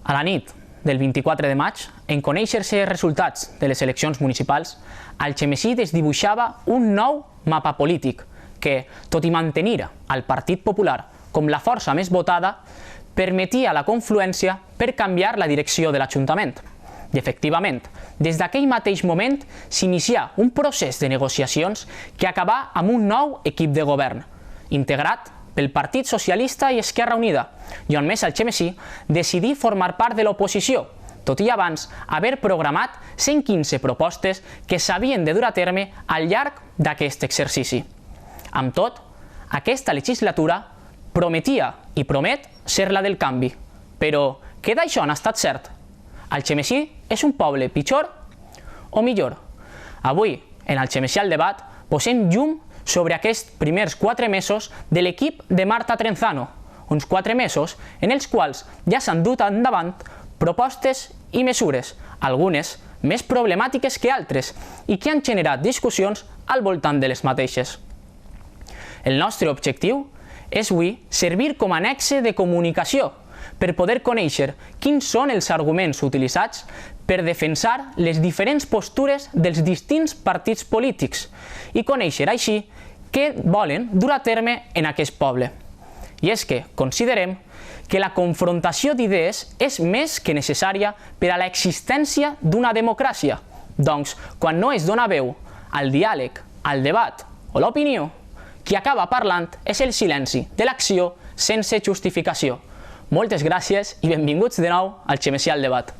A la nit del 24 de maig, en conèixer-se els resultats de les eleccions municipals, Algemesí desdibuixava un nou mapa polític que, tot i mantenir el Partit Popular com la força més votada, permetia la confluència per canviar la direcció de l'Ajuntament. I, efectivament, des d'aquell mateix moment s'inicià un procés de negociacions que acabà amb un nou equip de govern, integrat pel Partit Socialista i Esquerra Unida, i on més Algemesí decidí formar part de l'oposició, tot i abans haver programat 115 propostes que s'havien de dur a terme al llarg d'aquest exercici. Amb tot, aquesta legislatura prometia i promet ser la del canvi. Però què d'això n'ha estat cert? Algemesí és un poble pitjor o millor? Avui, en Algemesí al debat, posem llum sobre aquests primers 4 mesos de l'equip de Marta Trenzano, uns 4 mesos en els quals ja s'han dut endavant propostes i mesures, algunes més problemàtiques que altres, i que han generat discussions al voltant de les mateixes. El nostre objectiu és avui servir com a nexe de comunicació per poder conèixer quins són els arguments utilitzats per defensar les diferents postures dels distints partits polítics i conèixer així què volen dur a terme en aquest poble. I és que considerem que la confrontació d'idees és més que necessària per a l'existència d'una democràcia. Doncs, quan no es dona veu al diàleg, al debat o l'opinió, qui acaba parlant és el silenci de l'acció sense justificació. Moltes gràcies i benvinguts de nou al Algemesí al debat.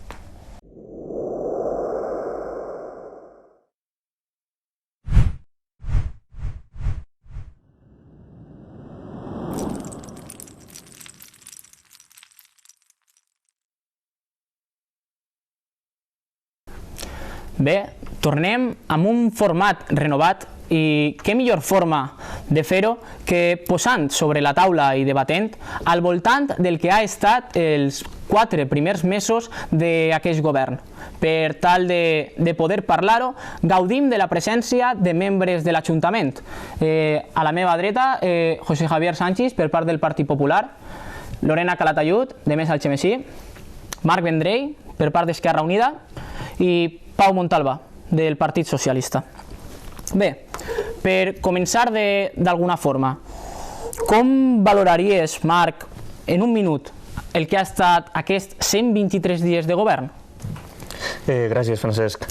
Bé, tornem amb un format renovat i què millor forma de fer-ho que posant sobre la taula i debatent al voltant del que ha estat els 4 primers mesos d'aquest govern. Per tal de poder parlar-ho, gaudim de la presència de membres de l'Ajuntament. A la meva dreta, José Javier Sánchez, per part del Partit Popular, Lorena Calatayud, de Més Algemesí, Marc Vendrell, per part d'Esquerra Unida, i Pau Montalva, del Partit Socialista. Bé, per començar d'alguna forma, com valoraries, Marc, en un minut, el que ha estat aquests 123 dies de govern? Gràcies, Francesc.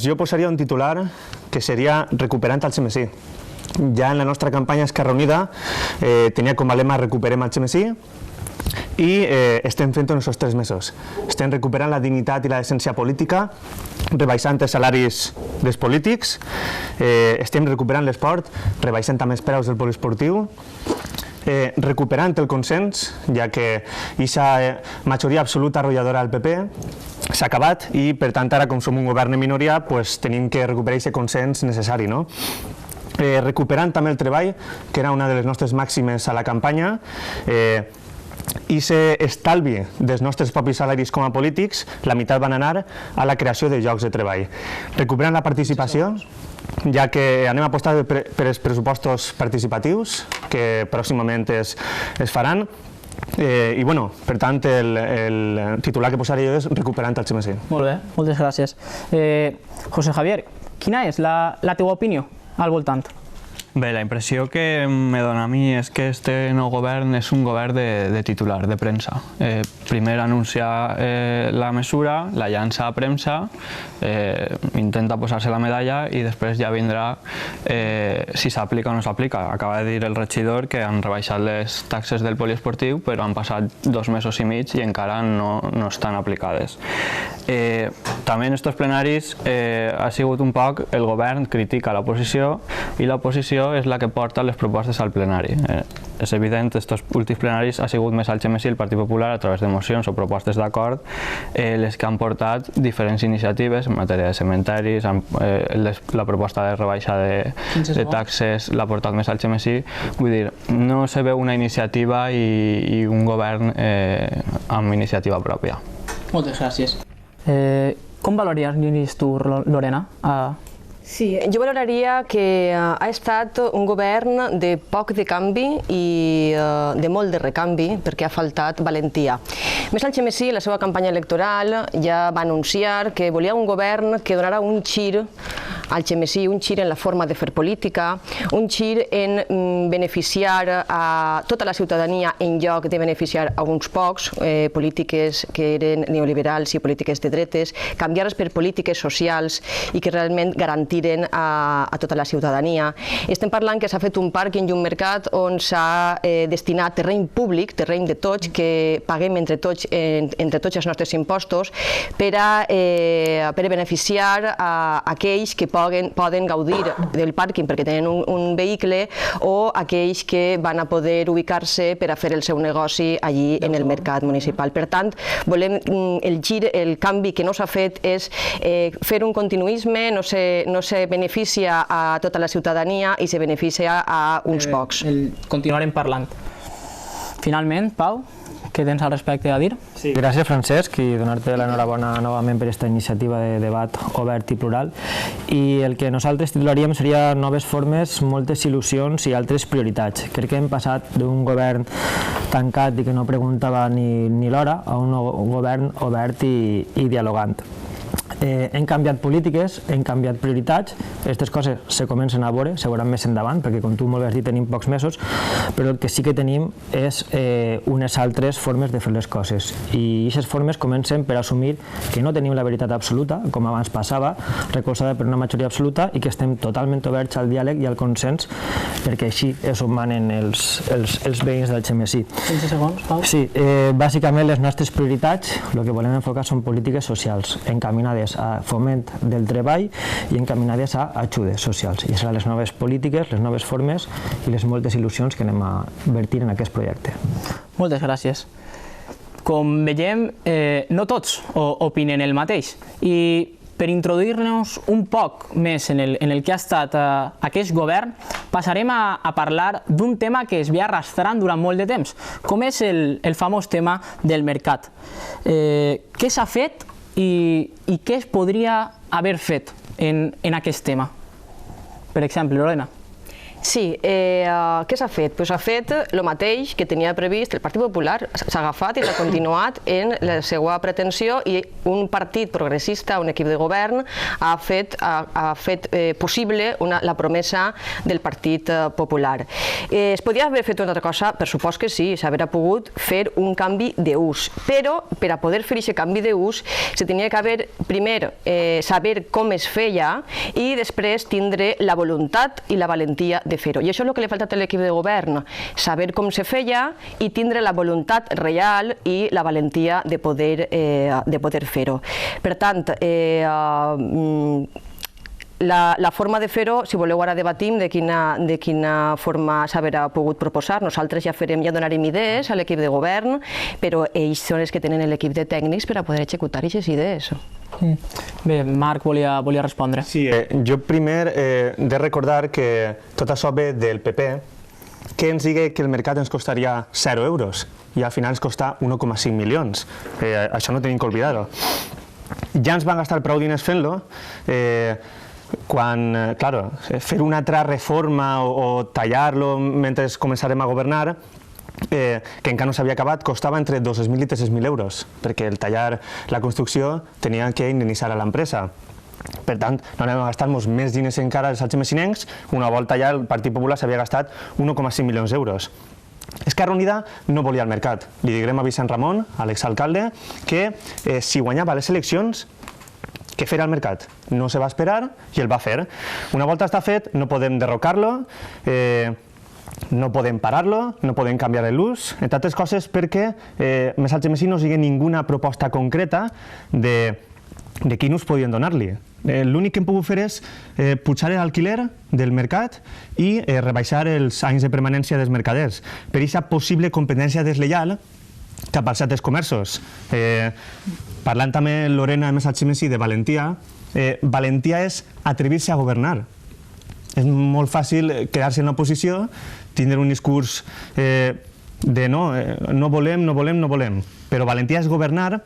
Jo posaria un titular que seria Recuperant Algemesí. Ja en la nostra campanya Esquerra Unida tenia com a lema Recuperem Algemesí, i estem fent-ho en aquests 3 mesos. Estem recuperant la dignitat i la decència política, rebaixant els salaris dels polítics, estem recuperant l'esport, rebaixant també els preus del poliesportiu, recuperant el consens, ja que aquesta majoria absoluta arrolladora del PP s'ha acabat i, per tant, ara, com som un govern en minoria, tenim que recuperar aquest consens necessari. Recuperant també el treball, que era una de les nostres màximes a la campanya, i s'estalvi dels nostres propis salaris com a polítics, la meitat van anar a la creació de llocs de treball. Recuperant la participació, ja que anem a apostar per els pressupostos participatius, que pròximament es faran, i, per tant, el titular que posaré jo és Recuperant Algemesí. Molt bé, moltes gràcies. José Javier, quina és la teva opinió al voltant? Bé, la impressió que me dona a mi és que este nou govern és un govern de titular, de premsa. Primer anuncia la mesura, la llança a premsa, intenta posar-se la medalla i després ja vindrà si s'aplica o no s'aplica. Acaba de dir el regidor que han rebaixat les taxes del poliesportiu, però han passat 2 mesos i mig i encara no estan aplicades. També en estos plenaris ha sigut un poc el govern critica l'oposició i l'oposició és la que porta les propostes al plenari. És evident que aquests últims plenaris ha sigut més Algemesí el Partit Popular a través de mocions o propostes d'acord les que han portat diferents iniciatives en matèria de cementeris, la proposta de rebaixa de taxes l'ha portat més Algemesí. Vull dir, no se veu una iniciativa i un govern amb iniciativa pròpia. Moltes gràcies. Com valories tu, Lorena, Sí, jo valoraria que ha estat un govern de poc de canvi i de molt de recanvi, perquè ha faltat valentia. Més Algemesí, en la seva campanya electoral, ja va anunciar que volia un govern que donarà un gir al Algemesí, un gir en la forma de fer política, un gir en beneficiar a tota la ciutadania en lloc de beneficiar a uns pocs, polítiques que eren neoliberals i polítiques de dretes, canviar-les per polítiques socials i que realment garantiren a tota la ciutadania. Estem parlant que s'ha fet un pàrquing i un mercat on s'ha destinat terreny públic, terreny de tots, que paguem entre tots els nostres impostos per a beneficiar a aquells que poden gaudir del pàrquing perquè tenen un vehicle o aquells que van a poder ubicar-se per a fer el seu negoci allí en el mercat municipal. Per tant, volem el canvi que no s'ha fet és fer un continuisme, no se beneficia a tota la ciutadania i se beneficia a uns pocs. Continuarem parlant. Finalment, Pau, què tens al respecte a dir? Sí, gràcies, Francesc, i donar-te l'enhorabona novament per aquesta iniciativa de debat obert i plural. I el que nosaltres titularíem seria noves formes, moltes il·lusions i altres prioritats. Crec que hem passat d'un govern tancat i que no preguntava ni l'hora a un govern obert i dialogant. Hem canviat polítiques, hem canviat prioritats, aquestes coses se comencen a veure, se veuran més endavant, perquè com tu molt bé has dit tenim pocs mesos, però el que sí que tenim és unes altres formes de fer les coses. I aquestes formes comencen per assumir que no tenim la veritat absoluta, com abans passava, recolzada per una majoria absoluta, i que estem totalment oberts al diàleg i al consens, perquè així és on manen els veïns d'Algemesí. 15 segons, Pau. Sí, bàsicament les nostres prioritats, el que volem enfocar són polítiques socials, encaminades a foment del treball i encaminades a ajudes socials. I seran les noves polítiques, les noves formes i les moltes il·lusions que anem a vertir en aquest projecte. Moltes gràcies. Com veiem, no tots opinen el mateix. I per introduir-nos un poc més en el que ha estat aquest govern, passarem a parlar d'un tema que es ve arrastrant durant molt de temps, com és el famós tema del mercat. Què s'ha fet i què es podria haver fet en aquest tema? Per exemple, Lorena. Sí, què s'ha fet? S'ha fet el mateix que tenia previst el Partit Popular, s'ha agafat i s'ha continuat en la seva pretensió i un partit progressista, un equip de govern, ha fet possible la promesa del Partit Popular. Es podia haver fet una altra cosa? Per supost que sí, s'hauria pogut fer un canvi d'ús, però per a poder fer aquest canvi d'ús se tenia que haver, primer, saber com es feia i després tindre la voluntat i la valentia de fer-ho. I això és el que li ha faltat a l'equip de govern, saber com se feia i tindre la voluntat real i la valentia de poder fer-ho. Per tant, la forma de fer-ho, si voleu ara debatim de quina forma s'haurà pogut proposar. Nosaltres ja donarem idees a l'equip de govern, però ells són els que tenen l'equip de tècnics per a poder executar aquestes idees. Bé, Marc volia respondre. Sí, jo primer he de recordar que tot això ve del PP, que ens digui que el mercat ens costaria 0 euros i al final ens costa 1,5 milions. Això no tenim que oblidar-ho. Ja ens van gastar prou diners fent-lo, quan, clar, fer una altra reforma o tallar-lo mentre començarem a governar, que encara no s'havia acabat, costava entre 200.000 i 300.000 euros, perquè el tallar la construcció tenia que indemnitzar a l'empresa. Per tant, no anem a gastar-nos més diners encara als algemesinencs. Una volta ja el Partit Popular s'havia gastat 1,5 milions d'euros. Esquerra Unida no volia el mercat. Li diguem a Vicent Ramon, a l'exalcalde, que si guanyava les eleccions, què fer al mercat? No se va esperar i el va fer. Una volta està fet, no podem derrocar-lo, no podem parar-lo, no podem canviar l'ús, entre altres coses perquè Més Algemesí no sigui ninguna proposta concreta de quin ús podien donar-li. L'únic que hem pogut fer és pujar l'alquiler del mercat i rebaixar els anys de permanència dels mercaders per aquesta possible competència deslleial cap als altres comerços. Parlant també, Lorena, de Més Algemesí, de valentia, valentia és atrevir-se a governar. És molt fàcil quedar-se en l'oposició, tindre un discurs de no volem, però valentia és governar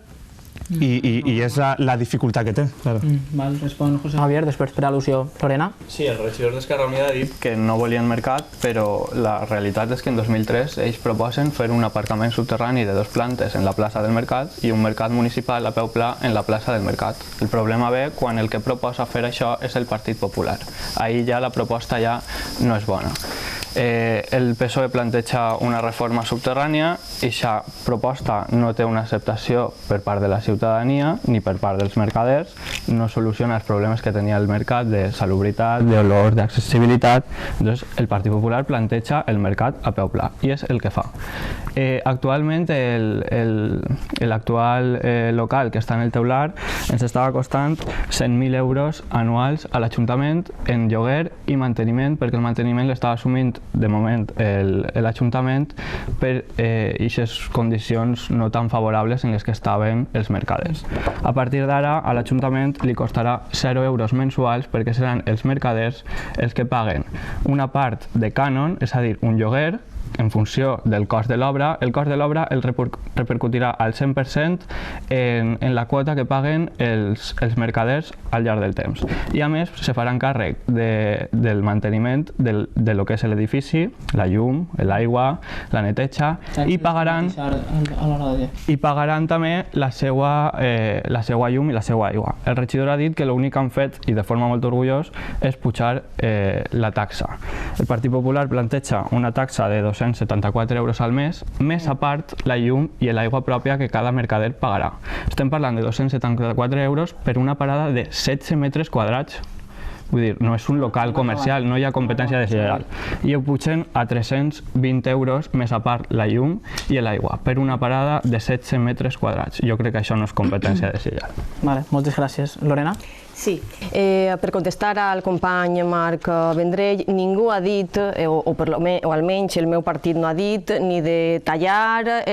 i és la dificultat que té. Claro. Val, respon José Javier, després per al·lusió Lorena. Sí, el regidor d'Esquerra Unida ha dit que no volien mercat, però la realitat és que en 2003 ells proposen fer un aparcament subterrani de 2 plantes en la plaça del Mercat i un mercat municipal a peu pla en la plaça del Mercat. El problema ve quan el que proposa fer això és el Partit Popular. Ahir ja la proposta ja no és bona. El PSOE planteja una reforma subterrània i aquesta proposta no té una acceptació per part de la ciutadania ni per part dels mercaders, no soluciona els problemes que tenia el mercat de salubritat, d'olor, d'accessibilitat. Doncs el Partit Popular planteja el mercat a peu pla i és el que fa. Actualment l'actual local que està en el teular ens estava costant 100.000 euros anuals a l'Ajuntament en lloguer i manteniment, perquè el manteniment l'estava assumint de moment l'Ajuntament per aquestes condicions no tan favorables en les que estaven els mercaders. A partir d'ara a l'Ajuntament li costarà 0 euros mensuals perquè seran els mercaders els que paguen una part de cànon, és a dir, un lloguer, en funció del cost de l'obra. El cost de l'obra el repercutirà al 100% en la quota que paguen els mercaders al llarg del temps. I a més se faran càrrec del manteniment de lo que és l'edifici, la llum, l'aigua, la neteja, i pagaran també la seva llum i la seva aigua. El regidor ha dit que l'únic que han fet, i de forma molt orgullós, és pujar la taxa. El Partit Popular planteja una taxa de 274 euros al mes, més a part la llum i l'aigua pròpia que cada mercader pagarà. Estem parlant de 274 euros per una parada de 16 metres quadrats. Vull dir, no és un local comercial, no hi ha competència desleal. I ho pugen a 320 euros més a part la llum i l'aigua per una parada de 16 metres quadrats. Jo crec que això no és competència desleal. Vale, moltes gràcies. Lorena? Sí, per contestar al company Marc Vendrell, ningú ha dit, o almenys el meu partit no ha dit, ni de tallar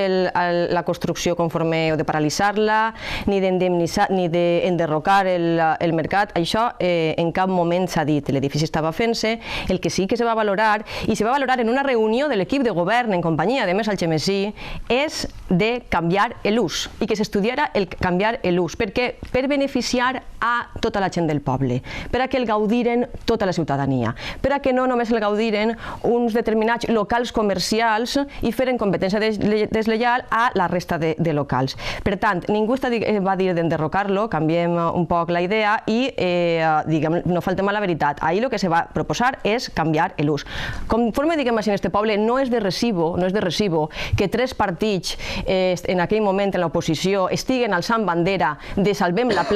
la construcció conforme o de paralitzar-la, ni d'enderrocar el mercat. Això en cap moment s'ha dit. L'edifici estava fent-se. El que sí que se va valorar, i se va valorar en una reunió de l'equip de govern en companyia de Algemesí, és de canviar l'ús i que s'estudiara el canviar l'ús. Per què? Per beneficiar a tota la gent del poble, per a que el gaudiren tota la ciutadania, per a que no només el gaudiren uns determinats locals comercials i feren competència deslleial a la resta de locals. Per tant, ningú va dir d'enderrocar-lo, canviem un poc la idea i no faltem a la veritat. Ahir el que se va proposar és canviar l'ús. Conforme diguem així en este poble, no és de recibo que 3 partits en aquell moment en l'oposició estiguen alçant bandera de salvem la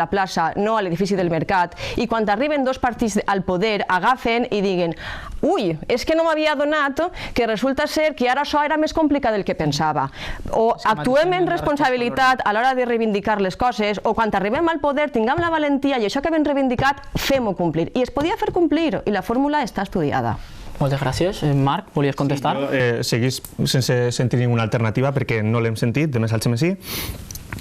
plaça, no a l'edifici del mercat, i quan arriben 2 partits al poder agafen i diguen ui, és que no m'havia adonat que resulta ser que ara això era més complicat del que pensava. O actuem en responsabilitat a l'hora de reivindicar les coses, o quan arribem al poder tinguem la valentia i això que hem reivindicat fem-ho complir. I es podia fer complir, i la fórmula està estudiada. Moltes gràcies. Marc, volies contestar? Jo seguís sense sentir ninguna alternativa perquè no l'hem sentit, de més Algemesí.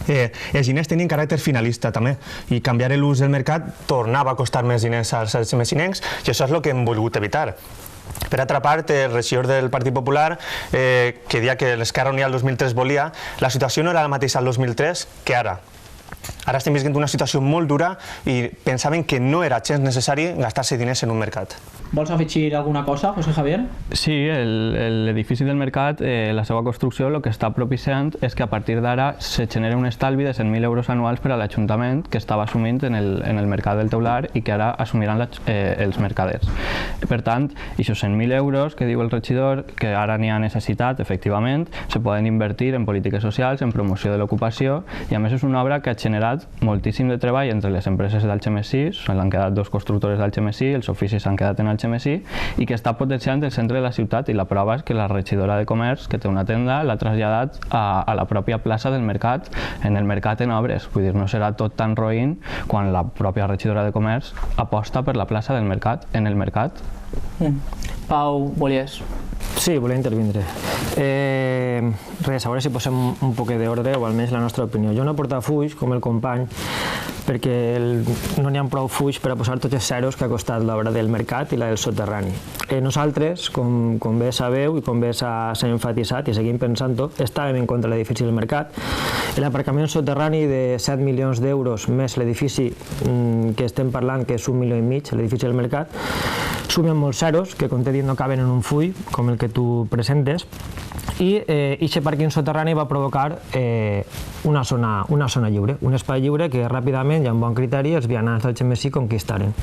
Els diners tenien caràcter finalista també, i canviar l'ús del mercat tornava a costar més diners als algemesinencs, i això és el que hem volgut evitar. Per altra part, el regidor del Partit Popular, que deia que l'Esquerra Unida el 2003 volia, la situació no era la mateixa al 2003 que ara. Ara estem vivint una situació molt dura i pensaven que no era gens necessari gastar-se diners en un mercat. Vols afegir alguna cosa, José Javier? Sí, l'edifici del mercat, la seva construcció, el que està propiciant és que a partir d'ara se genera un estalvi de 100.000 euros anuals per a l'Ajuntament que estava assumint en el mercat del teular i que ara assumiran els mercaders. Per tant, aquests 100.000 euros que diu el regidor, que ara n'hi ha necessitat, efectivament, se poden invertir en polítiques socials, en promoció de l'ocupació, i a més és una obra que ha generat moltíssim de treball entre les empreses d'Algemesí, s'han quedat 2 constructores d'Algemesí, els oficis s'han quedat en Algemesí, i que està potenciant el centre de la ciutat, i la prova és que la regidora de Comerç, que té una tenda, l'ha traslladat a la pròpia plaça del mercat, en el mercat en obres. Vull dir, no serà tot tan roïn quan la pròpia regidora de Comerç aposta per la plaça del mercat, en el mercat. Pau, volies? Sí, volia intervindre. Res, a veure si posem un poc d'ordre, o almenys la nostra opinió. Jo no porto fulls, com el company, perquè no n'hi ha prou fuix per a posar tots els zeros que ha costat l'obra del mercat i la del soterrani. Nosaltres, com bé sabeu i com bé s'ha enfatitzat i seguim pensant-ho, estàvem en contra de l'edifici del mercat. L'aparcament soterrani de 7 milions d'euros més l'edifici que estem parlant, que és 1,5 milions, l'edifici del mercat, sumen molts zeros que, com t'he dit, no caben en un full com el que tu presentes, i aquest pàrquing soterrani va provocar una zona lliure, un espai lliure que ràpidament i amb bon criteri els vianants del Xemesí conquistaren.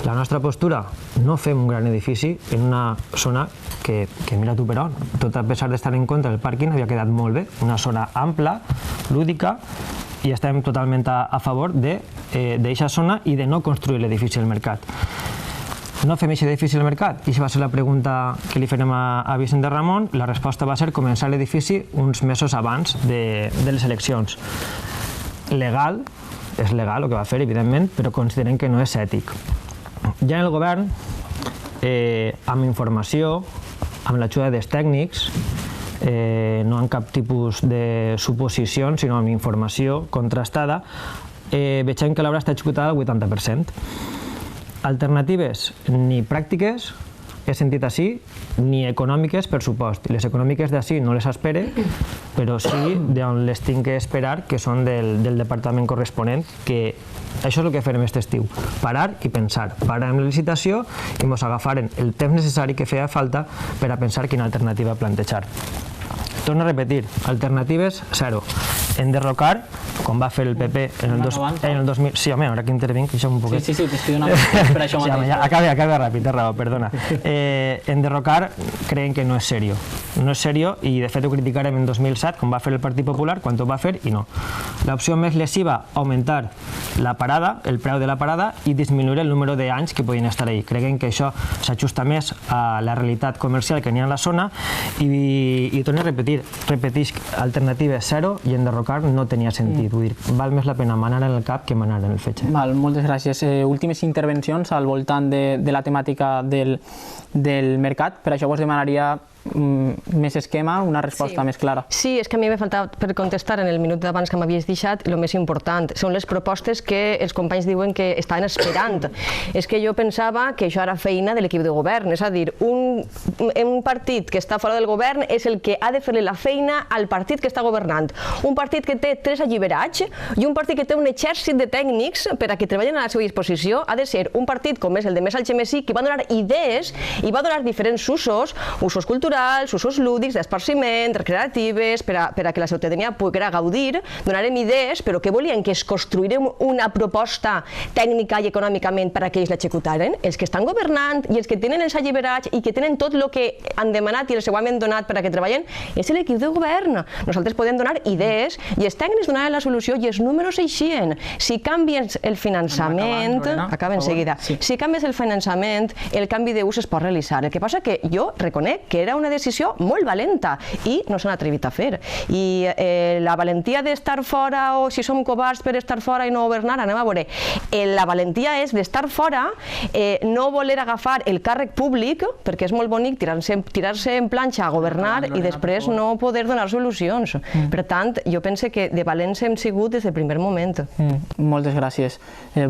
La nostra postura, no fem un gran edifici en una zona que mira tu per on, tot a pesar d'estar en contra del pàrquing havia quedat molt bé, una zona ampla, lúdica, i estem totalment a favor d'aquesta zona i de no construir l'edifici del mercat. No fem aquest edifici al mercat? I això va ser la pregunta que li farem a Vicente Ramon. La resposta va ser començar l'edifici uns mesos abans de les eleccions. Legal, és legal el que va fer, evidentment, però considerem que no és ètic. Ja en el govern, amb informació, amb l'ajuda dels tècnics, no amb cap tipus de suposicions, sinó amb informació contrastada, veiem que l'obra està executada al 80%. Alternatives ni pràctiques, he sentit així, ni econòmiques, per supost. Les econòmiques d'ací no les espere, però sí d'on les tinc que esperar, que són del departament corresponent, que això és el que farem aquest estiu, parar i pensar. Pararem la licitació i ens agafarem el temps necessari que feia falta per a pensar quina alternativa plantejar. Torno a repetir, alternatives, zero. Enderrocar, com va fer el PP en el 2000... Sí, home, ara que intervinc, deixa'm un poquet. Sí, t'estic donant per això mateix. Acaba ràpid, té raó, perdona. Enderrocar creiem que no és serio. No és serio i de fet ho criticarem en 2007, com va fer el Partit Popular, quan ho va fer i no. L'opció més lesiva, augmentar la parada, el preu de la parada i disminuir el número d'anys que podien estar ahí. Creiem que això s'ajusta més a la realitat comercial que n'hi ha a la zona i torno a repetir, alternatives zero i enderrocar no tenia sentit. Vull dir, val més la pena manar en el cap que manar en el fetge. Moltes gràcies. Últimes intervencions al voltant de la temàtica del mercat. Per això vos demanaria més esquema, una resposta més clara. Sí, és que a mi m'ha faltat per contestar en el minut d'abans que m'havies deixat, el més important són les propostes que els companys diuen que estaven esperant. És que jo pensava que això era feina de l'equip de govern, és a dir, un partit que està fora del govern és el que ha de fer-li la feina al partit que està governant. Un partit que té 3 alliberats i un partit que té un exèrcit de tècnics per a que treballen a la seva disposició ha de ser un partit com és el de Més Algemesí, que va donar idees i va donar diferents usos culturals, usos lúdics, d'esparciment, recreatives, per a que la ciutadania poguera gaudir. Donarem idees, però què volien? Que es construirem una proposta tècnica i econòmicament per a que ells l'executaren? Els que estan governant i els que tenen els alliberats i que tenen tot el que han demanat i els segurament donat per a que treballen és l'equip de govern. Nosaltres podem donar idees i els tècnics donaran la solució i els números eixien. Si canvies el finançament... Acaba en seguida. Si canvies el finançament, el canvi d'ús es pot realitzar. El que passa que jo reconec que era una decisió molt valenta i no s'han atrevit a fer. I la valentia d'estar fora o si som covards per estar fora i no governar, anem a veure. La valentia és d'estar fora, no voler agafar el càrrec públic, perquè és molt bonic tirar-se en planxa a governar i després no poder donar solucions. Per tant, jo penso que de valents hem sigut des del primer moment. Moltes gràcies.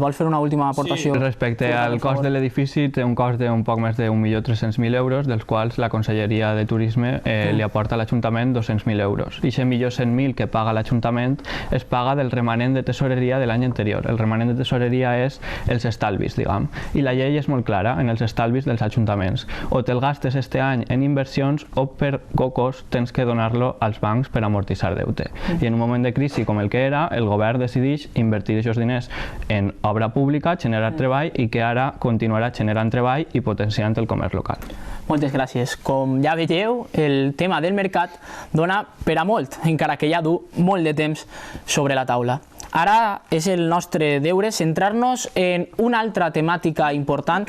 Vols fer una última aportació? Sí, respecte al cost de l'edifici, té un cost d'un poc més de 1.300.000 euros, dels quals la Conselleria de Turisme li aporta a l'Ajuntament 200.000 euros. I aquest millor 100.000 que paga l'Ajuntament es paga del remanent de tesoreria de l'any anterior. El remanent de tesoreria és els estalvis, diguem. I la llei és molt clara en els estalvis dels ajuntaments. O te'l gastes este any en inversions o per cocos tens que donar-lo als bancs per amortitzar deute. I en un moment de crisi com el que era, el govern decideix invertir aquests diners en obra pública, generar treball i que ara continuarà generant treball i potenciant el comerç local. Moltes gràcies. Com ja veieu, el tema del mercat dona per a molt, encara que ja du molt de temps sobre la taula. Ara és el nostre deure centrar-nos en una altra temàtica important,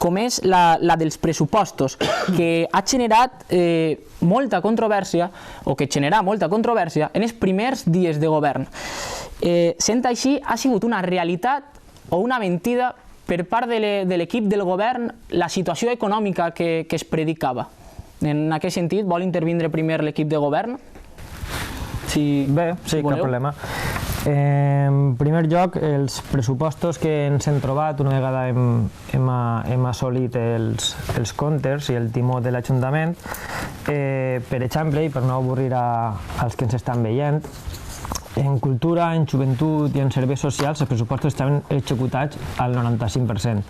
com és la dels pressupostos, que ha generat molta controvèrsia, o que generarà molta controvèrsia en els primers dies de govern. Sent així, ha sigut una realitat o una mentida per part de l'equip del govern la situació econòmica que es predicava. En aquest sentit, vol intervindre primer l'equip de govern? Bé, sí, cap problema. En primer lloc, els pressupostos que ens hem trobat una vegada hem assolit els comptes i el timó de l'Ajuntament. Per exemple, i per no avorrir als que ens estan veient, en cultura, en joventut i en serveis socials els pressupostos estaven executats al 95%,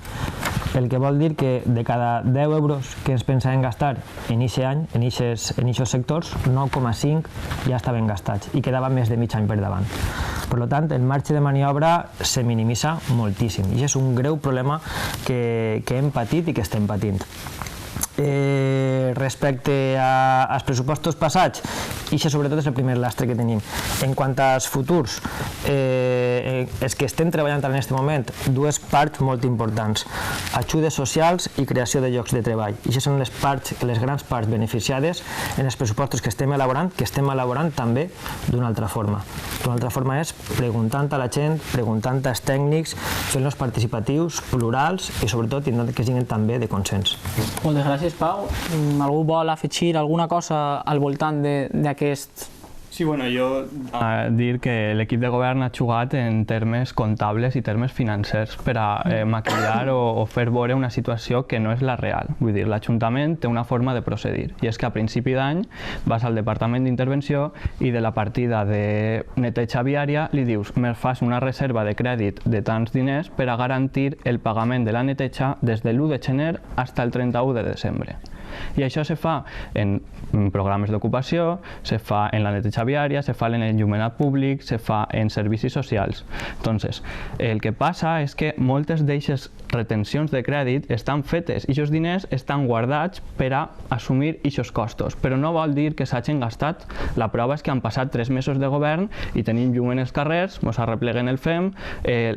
el que vol dir que de cada 10 euros que ens pensàvem gastar en aquest any, en aquests sectors, 9,5 ja estaven gastats i quedava més de mig any per davant. Per tant, el marge de maniobra se minimitza moltíssim i és un greu problema que hem patit i que estem patint. Respecte als pressupostos passats, i això sobretot és el primer lastre que tenim. En quant als futurs, els que estem treballant en aquest moment, dues parts molt importants: ajudes socials i creació de llocs de treball. I això són les grans parts beneficiades en els pressupostos que estem elaborant també d'una altra forma. D'una altra forma és preguntant a la gent, preguntant als tècnics, fent-los participatius, plurals i sobretot intentant que siguin també de consens. Moltes gràcies, Pau. Algú vol afegir alguna cosa al voltant d'aquest? Sí, bueno, jo dir que l'equip de govern ha jugat en termes comptables i termes financers per a maquillar o fer veure una situació que no és la real. Vull dir, l'Ajuntament té una forma de procedir i és que a principi d'any vas al Departament d'Intervenció i de la partida de neteja viària li dius me fas una reserva de crèdit de tants diners per a garantir el pagament de la neteja des de l'1 de gener fins al 31 de desembre. I això se fa en programes d'ocupació, se fa en la neteja viària, se fa en l'enllumenat públic, se fa en servicis socials. Entonces, el que passa és que moltes d'aquestes retencions de crèdit estan fetes i aquests diners estan guardats per a assumir aquests costos, però no vol dir que s'hagin gastat. La prova és que han passat 3 mesos de govern i tenim llum en els carrers, ens arrepleguen el FEM,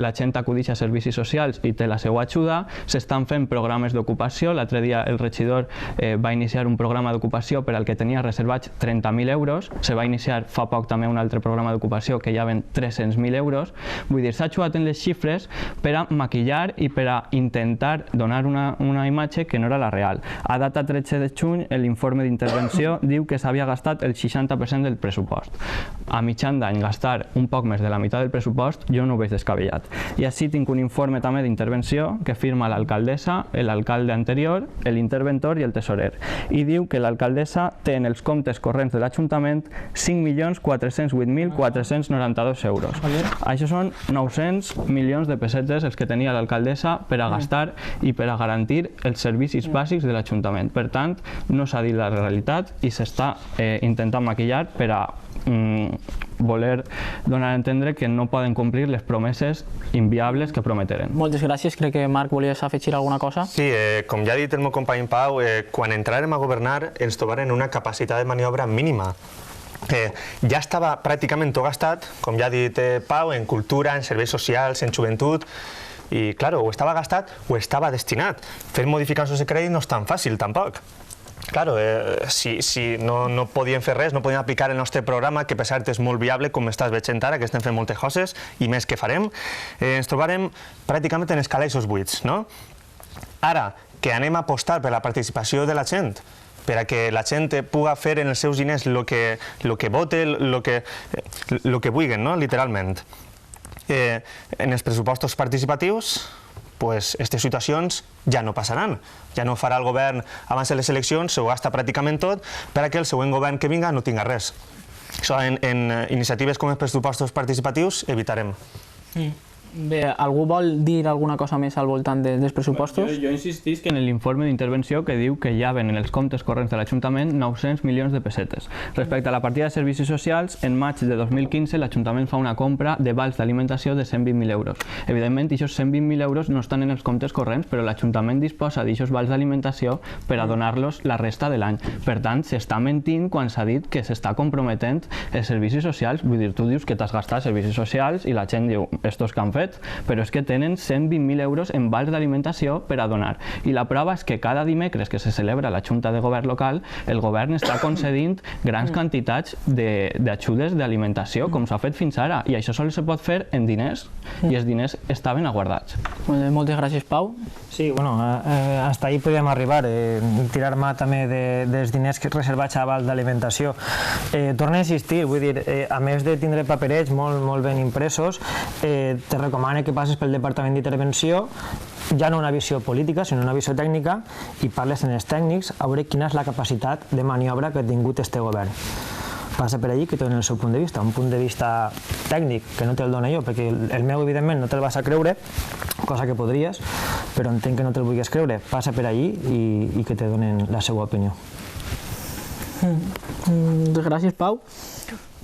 la gent acudeix a servicis socials i té la seva ajuda, s'estan fent programes d'ocupació. L'altre dia el regidor va iniciar un programa d'ocupació per al que tenia reservats 30.000 euros, se va iniciar fa poc també un altre programa d'ocupació que ja ven 300.000 euros. Vull dir, s'ha jugat en les xifres per a maquillar i per a intentar donar una imatge que no era la real. A data 13 de juny, l'informe d'intervenció diu que s'havia gastat el 60% del pressupost. A mitjan d'any gastar un poc més de la meitat del pressupost jo no ho veig descabellat. I així tinc un informe també d'intervenció que firma l'alcaldessa, l'alcalde anterior, l'interventor i el tesorer. I diu que l'alcaldessa té en els comptes corrents de l'Ajuntament 5.408.492 euros. Això són 900 milions de pessetes els que tenia l'alcaldessa per a gastar i per a garantir els servicis bàsics de l'Ajuntament. Per tant, no s'ha dit la realitat i s'està intentant maquillar per a voler donar a entendre que no poden complir les promeses inviables que prometeren. Moltes gràcies. Crec que, Marc, volies afegir alguna cosa? Sí, com ja ha dit el meu company Pau, quan entrarem a governar ens trobarem una capacitat de maniobra mínima. Ja estava pràcticament tot gastat, com ja ha dit Pau, en cultura, en serveis socials, en joventut, i, clar, o estava gastat o estava destinat. Fer modificacions de crèdit no és tan fàcil, tampoc. Claro, si no podíem fer res, no podíem aplicar el nostre programa, que per cert és molt viable, com estàs veient ara, que estem fent moltes coses, i més que farem, ens trobarem pràcticament en els calaixos buits, no? Ara, que anem a apostar per la participació de la gent, per a que la gent pugui fer en els seus diners el que vote, el que vulguin, no? Literalment. En els pressupostos participatius, aquestes situacions ja no passaran. Ja no farà el govern abans de les eleccions, s'ho gasta pràcticament tot, perquè el següent govern que vinga no tinga res. Això en iniciatives com els pressupostos participatius evitarem. Bé, algú vol dir alguna cosa més al voltant dels pressupostos? Jo insistisc en l'informe d'intervenció que diu que ja ven en els comptes corrents de l'Ajuntament 900 milions de pessetes. Respecte a la partida de servicis socials, en maig de 2015 l'Ajuntament fa una compra de vals d'alimentació de 120.000 euros. Evidentment, aquests 120.000 euros no estan en els comptes corrents, però l'Ajuntament disposa d'aquests vals d'alimentació per a donar-los la resta de l'any. Per tant, s'està mentint quan s'ha dit que s'està comprometent els servicis socials. Vull dir, tu dius que t'has gastat servicis socials i la gent diu, estos que han fet fet, però és que tenen 120.000 euros en vals d'alimentació per a donar. I la prova és que cada dimecres que se celebra la Junta de Govern local, el govern està concedint grans quantitats d'ajudes d'alimentació, com s'ha fet fins ara, i això sols se pot fer en diners, i els diners estaven aguardats. Moltes gràcies, Pau. Sí, bueno, hasta ahí podíem arribar, tirar mà també dels diners reservats a vals d'alimentació. Torno a insistir, vull dir, a més de tindre paperets molt ben impresos, te recomano que passes pel Departament d'Intervenció, ja no una visió política, sinó una visió tècnica, i parles amb els tècnics a veure quina és la capacitat de maniobra que ha tingut este govern. Passa per allí que tenen el seu punt de vista, un punt de vista tècnic, que no te'l dono jo, perquè el meu, evidentment, no te'l vas a creure, cosa que podries, però entenc que no te'l vulguis creure. Passa per allí i que te donen la seva opinió. Gràcies, Pau.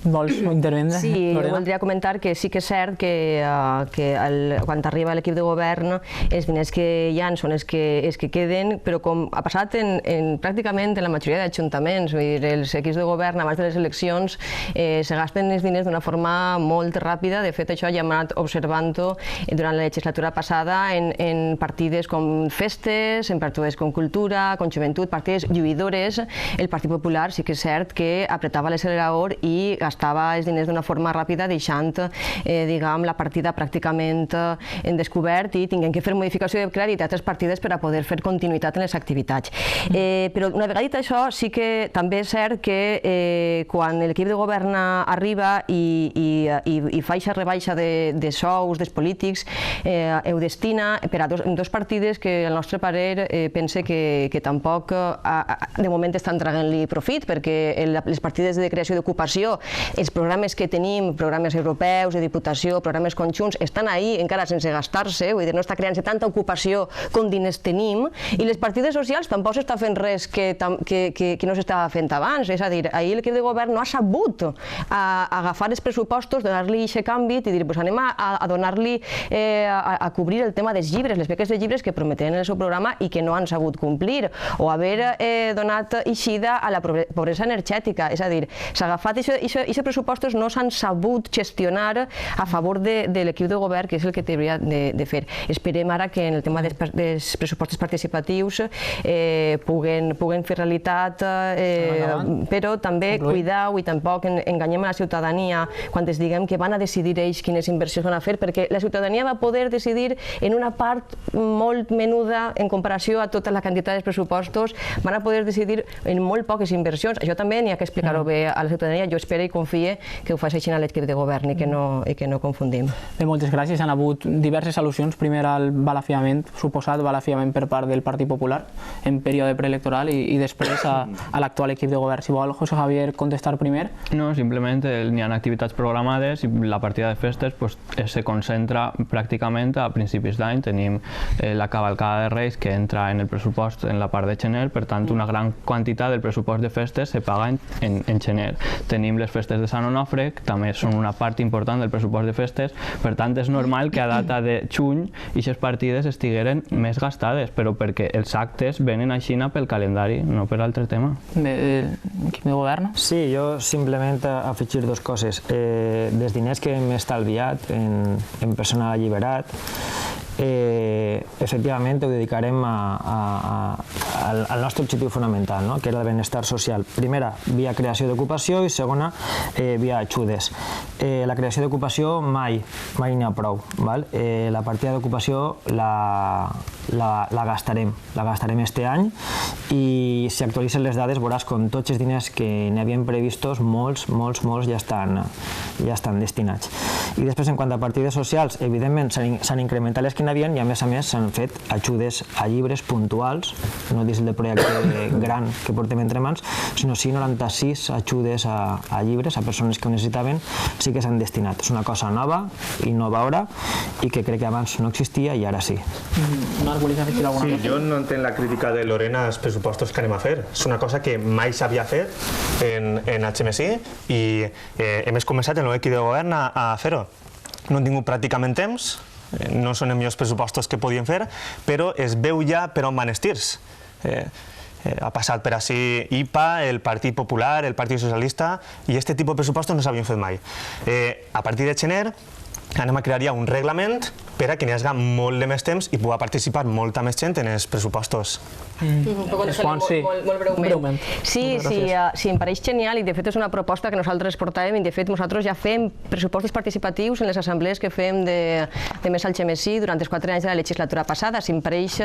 Vols intervindre? Sí, jo voldria comentar que sí que és cert que quan arriba l'equip de govern els diners que hi ha són els que queden, però com ha passat pràcticament en la majoria d'ajuntaments, els equips de govern abans de les eleccions se gasten els diners d'una forma molt ràpida. De fet, això ja hem anat observant-ho durant la legislatura passada en partides com festes, en partides com cultura, com joventut, partides lluïdores. El Partit Popular sí que és cert que apretava l'accelerador i gastava els diners d'una forma ràpida, deixant la partida pràcticament en descobert i tinguem que fer modificació de crèdit a altres partides per a poder fer continuïtat en les activitats. Però una vegada dit això, sí que també és cert que quan l'equip de govern arriba i fa aquesta rebaixa de sous dels polítics, ho destina per a dos partides que al nostre parer pense que tampoc de moment estan traient-li profit, perquè les partides de creació d'ocupació, els programes que tenim, programes europeus, de diputació, programes conjunts, estan ahí encara sense gastar-se, vull dir, no està creant-se tanta ocupació com diners tenim, i les partides socials tampoc s'està fent res que no s'estava fent abans. És a dir, ahir l'equip de govern no ha sabut agafar els pressupostos, donar-li aquest canvi i dir, anem a donar-li, a cobrir el tema dels llibres, les beques de llibres que prometien en el seu programa i que no han sabut complir, o haver donat eixida a la pobresa energètica. És a dir, s'ha agafat aquests pressupostos, no s'han sabut gestionar a favor de l'equip de govern, que és el que hauria de fer. Esperem ara que en el tema dels pressupostos participatius puguen fer realitat, però també cuidau i tampoc enganyem a la ciutadania quan es diguem que van a decidir ells quines inversions van a fer, perquè la ciutadania va poder decidir en una part molt menuda en comparació a tota la quantitat dels pressupostos, van a poder decidir en molt poques inversions. Això també n'hi ha que explicar-ho bé a la ciutadania. Jo espero i confie que ho faci a l'equip de govern i que no confundim. Bé, moltes gràcies. Han hagut diverses al·lusions. Primer al balafiament, suposat balafiament per part del Partit Popular en període preelectoral i després a l'actual equip de govern. Si vol, José Javier, contestar primer. No, simplement n'hi ha activitats programades i la partida de festes se concentra pràcticament a principis d'any. Tenim la cavalcada de Reis que entra en el pressupost en la part de gener, per tant una gran quantitat del pressupost de festes se paga en gener. Tenim les festes de Sant Onofre, que també són una part important del pressupost de festes, per tant és normal que a data de juny aquestes partides estigueren més gastades, però perquè els actes venen així pel calendari, no per altre tema. Equip de govern? Sí, jo simplement afegir dues coses. Dels diners que hem estalviat en personal alliberat, efectivament ho dedicarem al nostre objectiu fonamental, que era el benestar social. Primera, via creació d'ocupació i segona, via ajudes. La creació d'ocupació mai n'hi ha prou. La partida d'ocupació la gastarem este any i si actualitzen les dades veuràs com tots els diners que n'hi havien previstos, molts ja estan destinats. I després, en quant a partides socials, evidentment s'han incrementat les que n'hi havia i a més s'han fet ajudes a llibres puntuals, no dins del projecte gran que portem entre mans, sinó 96 ajudes a llibres, a persones que ho necessitaven, sí que s'han destinat. És una cosa nova, innovadora, i que crec que abans no existia i ara sí. Marc, volies afegir alguna cosa? Sí, jo no entenc la crítica de Lorena als pressupostos que anem a fer. És una cosa que mai s'havia fet en HMSI i hem començat en l'equip de govern a fer-ho. No hem tingut pràcticament temps, no són els millors pressupostos que podíem fer, però es veu ja per on van els tirs. Ha passat per així IPA, el Partit Popular, el Partit Socialista, i aquest tipus de pressupostos no s'havien fet mai. A partir de gener anem a crear ja un reglament per a que n'hi hagi molt de més temps i pugui participar molta més gent en els pressupostos. Molt breument. Sí, em pareix genial i de fet és una proposta que nosaltres portàvem i de fet nosaltres ja fem pressupostos participatius en les assemblees que fem de Més Algemesí durant els 4 anys de la legislatura passada. Si em pareix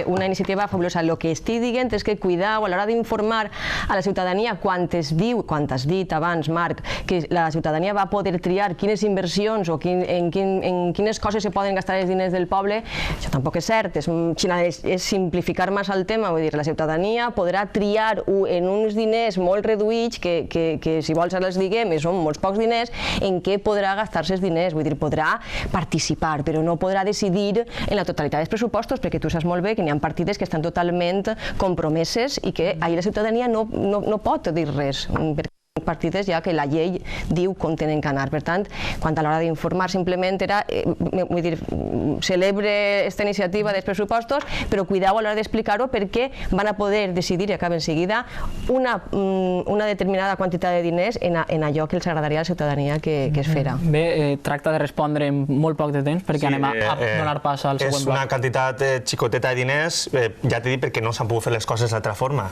una iniciativa fabulosa. El que estic dient és que cuideu a l'hora d'informar a la ciutadania quan has dit abans, Marc, que la ciutadania va poder triar quines inversions o en quines coses se poden gastar els diners del poble, això tampoc és cert, és simplificar massa el tema, vull dir, la ciutadania podrà triar en uns diners molt reduïts, que si vols els diguem, són molts pocs diners, en què podrà gastar-se els diners, vull dir, podrà participar, però no podrà decidir en la totalitat dels pressupostos, perquè tu saps molt bé que n'hi ha partides que estan totalment compromeses i que ahir la ciutadania no pot dir res, perquè partides ja que la llei diu com tenen que anar. Per tant, quan a l'hora d'informar simplement era, vull dir, celebre aquesta iniciativa dels pressupostos, però cuideu a l'hora d'explicar-ho perquè van a poder decidir, i acaba en seguida, una determinada quantitat de diners en allò que els agradaria a la ciutadania que es fera. Bé, tracta de respondre en molt poc de temps perquè anem a donar pas al següent bloc. És una quantitat xicoteta de diners, ja t'he dit perquè no s'han pogut fer les coses d'altra forma.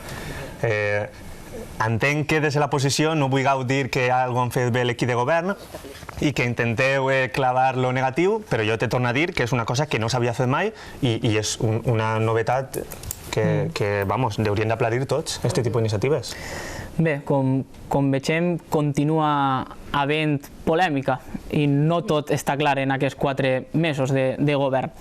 Entenc que des de la posició no vulgueu dir que algú han fet bé l'equip de govern i que intenteu clavar lo negatiu, però jo te torno a dir que és una cosa que no s'havia fet mai i és una novetat que vamos, haurien d'aplaudir tots, aquest tipus d'iniciatives. Bé, com vegem, continua havent polèmica i no tot està clar en aquests 4 mesos de govern.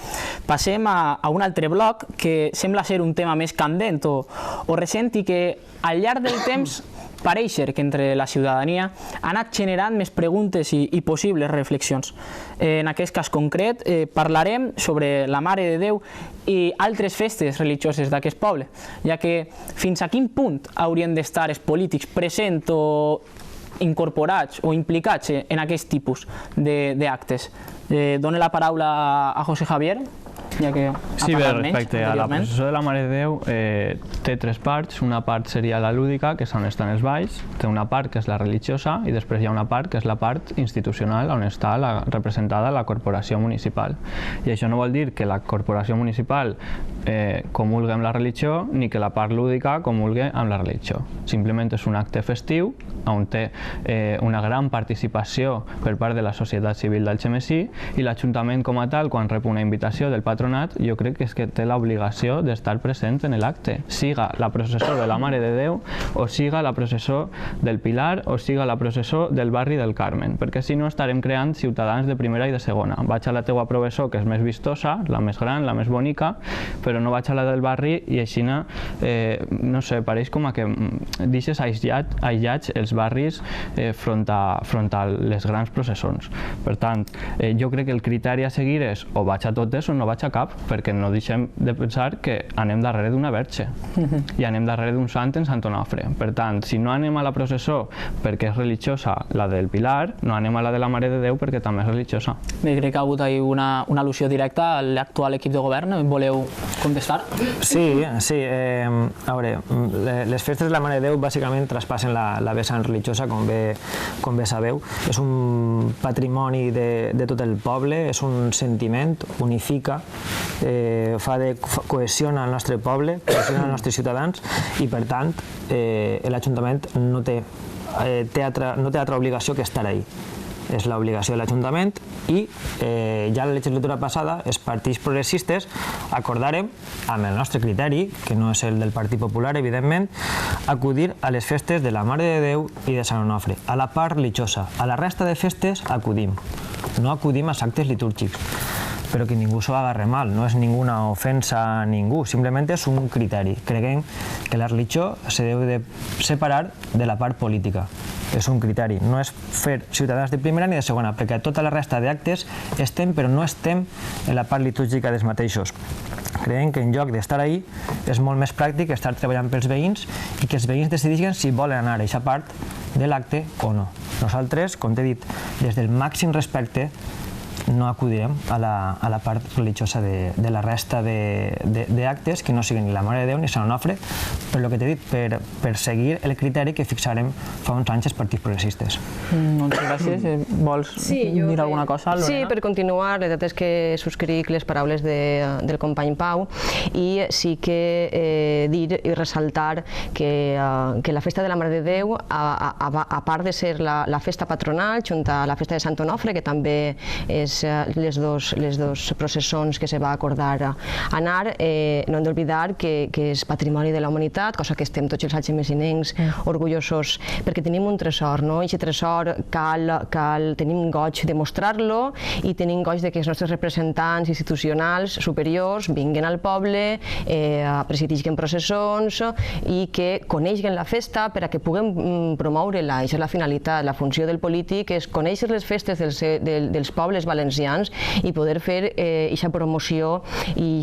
Passem a un altre bloc que sembla ser un tema més candent o recent i que al llarg del temps pareix que entre la ciutadania ha anat generant més preguntes i possibles reflexions. En aquest cas concret parlarem sobre la Mare de Déu i altres festes religioses d'aquest poble, ja que fins a quin punt haurien d'estar els polítics presents o incorporats o implicats en aquest tipus d'actes. Dono la paraula a José Javier, ja que sí, bé, respecte a la processó de la Mare de Déu té 3 parts. Una part seria la lúdica, que és on estan els balls, té una part que és la religiosa i després hi ha una part que és la part institucional on està representada la corporació municipal. I això no vol dir que la corporació municipal comulgui amb la religió ni que la part lúdica comulgui amb la religió. Simplement és un acte festiu on té una gran participació per part de la societat civil d'Algemesí i l'Ajuntament com a tal, quan rep una invitació del patronat, jo crec que és que té l'obligació d'estar present en l'acte, siga la processó de la Mare de Déu o siga la processó del Pilar o siga la processó del barri del Carmen, perquè si no estarem creant ciutadans de primera i de segona. Vaig a la teua processó, que és més vistosa, la més gran, la més bonica, però no vaig a la del barri i així, no sé, pareix com que deixes aïllats els barris front a les grans processons. Per tant, jo crec que el criteri a seguir és o vaig a totes o no vaig a cap, perquè no deixem de pensar que anem darrere d'una verge i anem darrere d'un sant en Sant Onofre. Per tant, si no anem a la processó perquè és religiosa la del Pilar, no anem a la de la Mare de Déu perquè també és religiosa. Bé, crec que ha hagut una al·lusió directa a l'actual equip de govern. Voleu contestar? Sí. A veure, les festes de la Mare de Déu bàsicament traspassen la vessant religiosa, com bé sabeu. És un patrimoni de tot el poble, és un sentiment, unifica, cohesiona el nostre poble, cohesiona els nostres ciutadans i, per tant, l'Ajuntament no té altra obligació que estar ahí. És l'obligació de l'Ajuntament i ja la legislatura passada els partits progressistes acordàrem, amb el nostre criteri, que no és el del Partit Popular, evidentment, acudir a les festes de la Mare de Déu i de Sant Onofre, a la part religiosa. A la resta de festes acudim, no acudim als actes litúrgics. Però que ningú s'ho agarre mal, no és ninguna ofensa a ningú, simplement és un criteri. Creguem que la religió se deu de separar de la part política. És un criteri, no és fer ciutadans de primera ni de segona, perquè tota la resta d'actes estem, però no estem en la part litúrgica dels mateixos. Creiem que en lloc d'estar ahí és molt més pràctic estar treballant pels veïns i que els veïns decideixen si volen anar a aquesta part de l'acte o no. Nosaltres, com t'he dit, des del màxim respecte no acudirem a la part religiosa de la resta d'actes que no siguin ni la Mare de Déu ni Sant Onofre, per el que t'he dit, per seguir el criteri que fixarem fa uns anys els partits progressistes. Doncs gràcies. Vols dir alguna cosa, Lorena? Sí, per continuar, la veritat és que subscric les paraules del company Pau i sí que dir i ressaltar que la festa de la Mare de Déu, a part de ser la festa patronal, junt a la festa de Sant Onofre, que també és les dos processons que se va acordar anar, no hem d'oblidar que és patrimoni de la humanitat, cosa que estem tots els algemesinencs orgullosos, perquè tenim un tresor, no? I aquest tresor tenim goig de mostrar-lo i tenim goig de que els nostres representants institucionals superiors vinguen al poble, presideixen processons i que coneixen la festa per a que puguem promoure-la. Això és la finalitat. La funció del polític és conèixer les festes dels pobles valencians i poder fer aquesta promoció i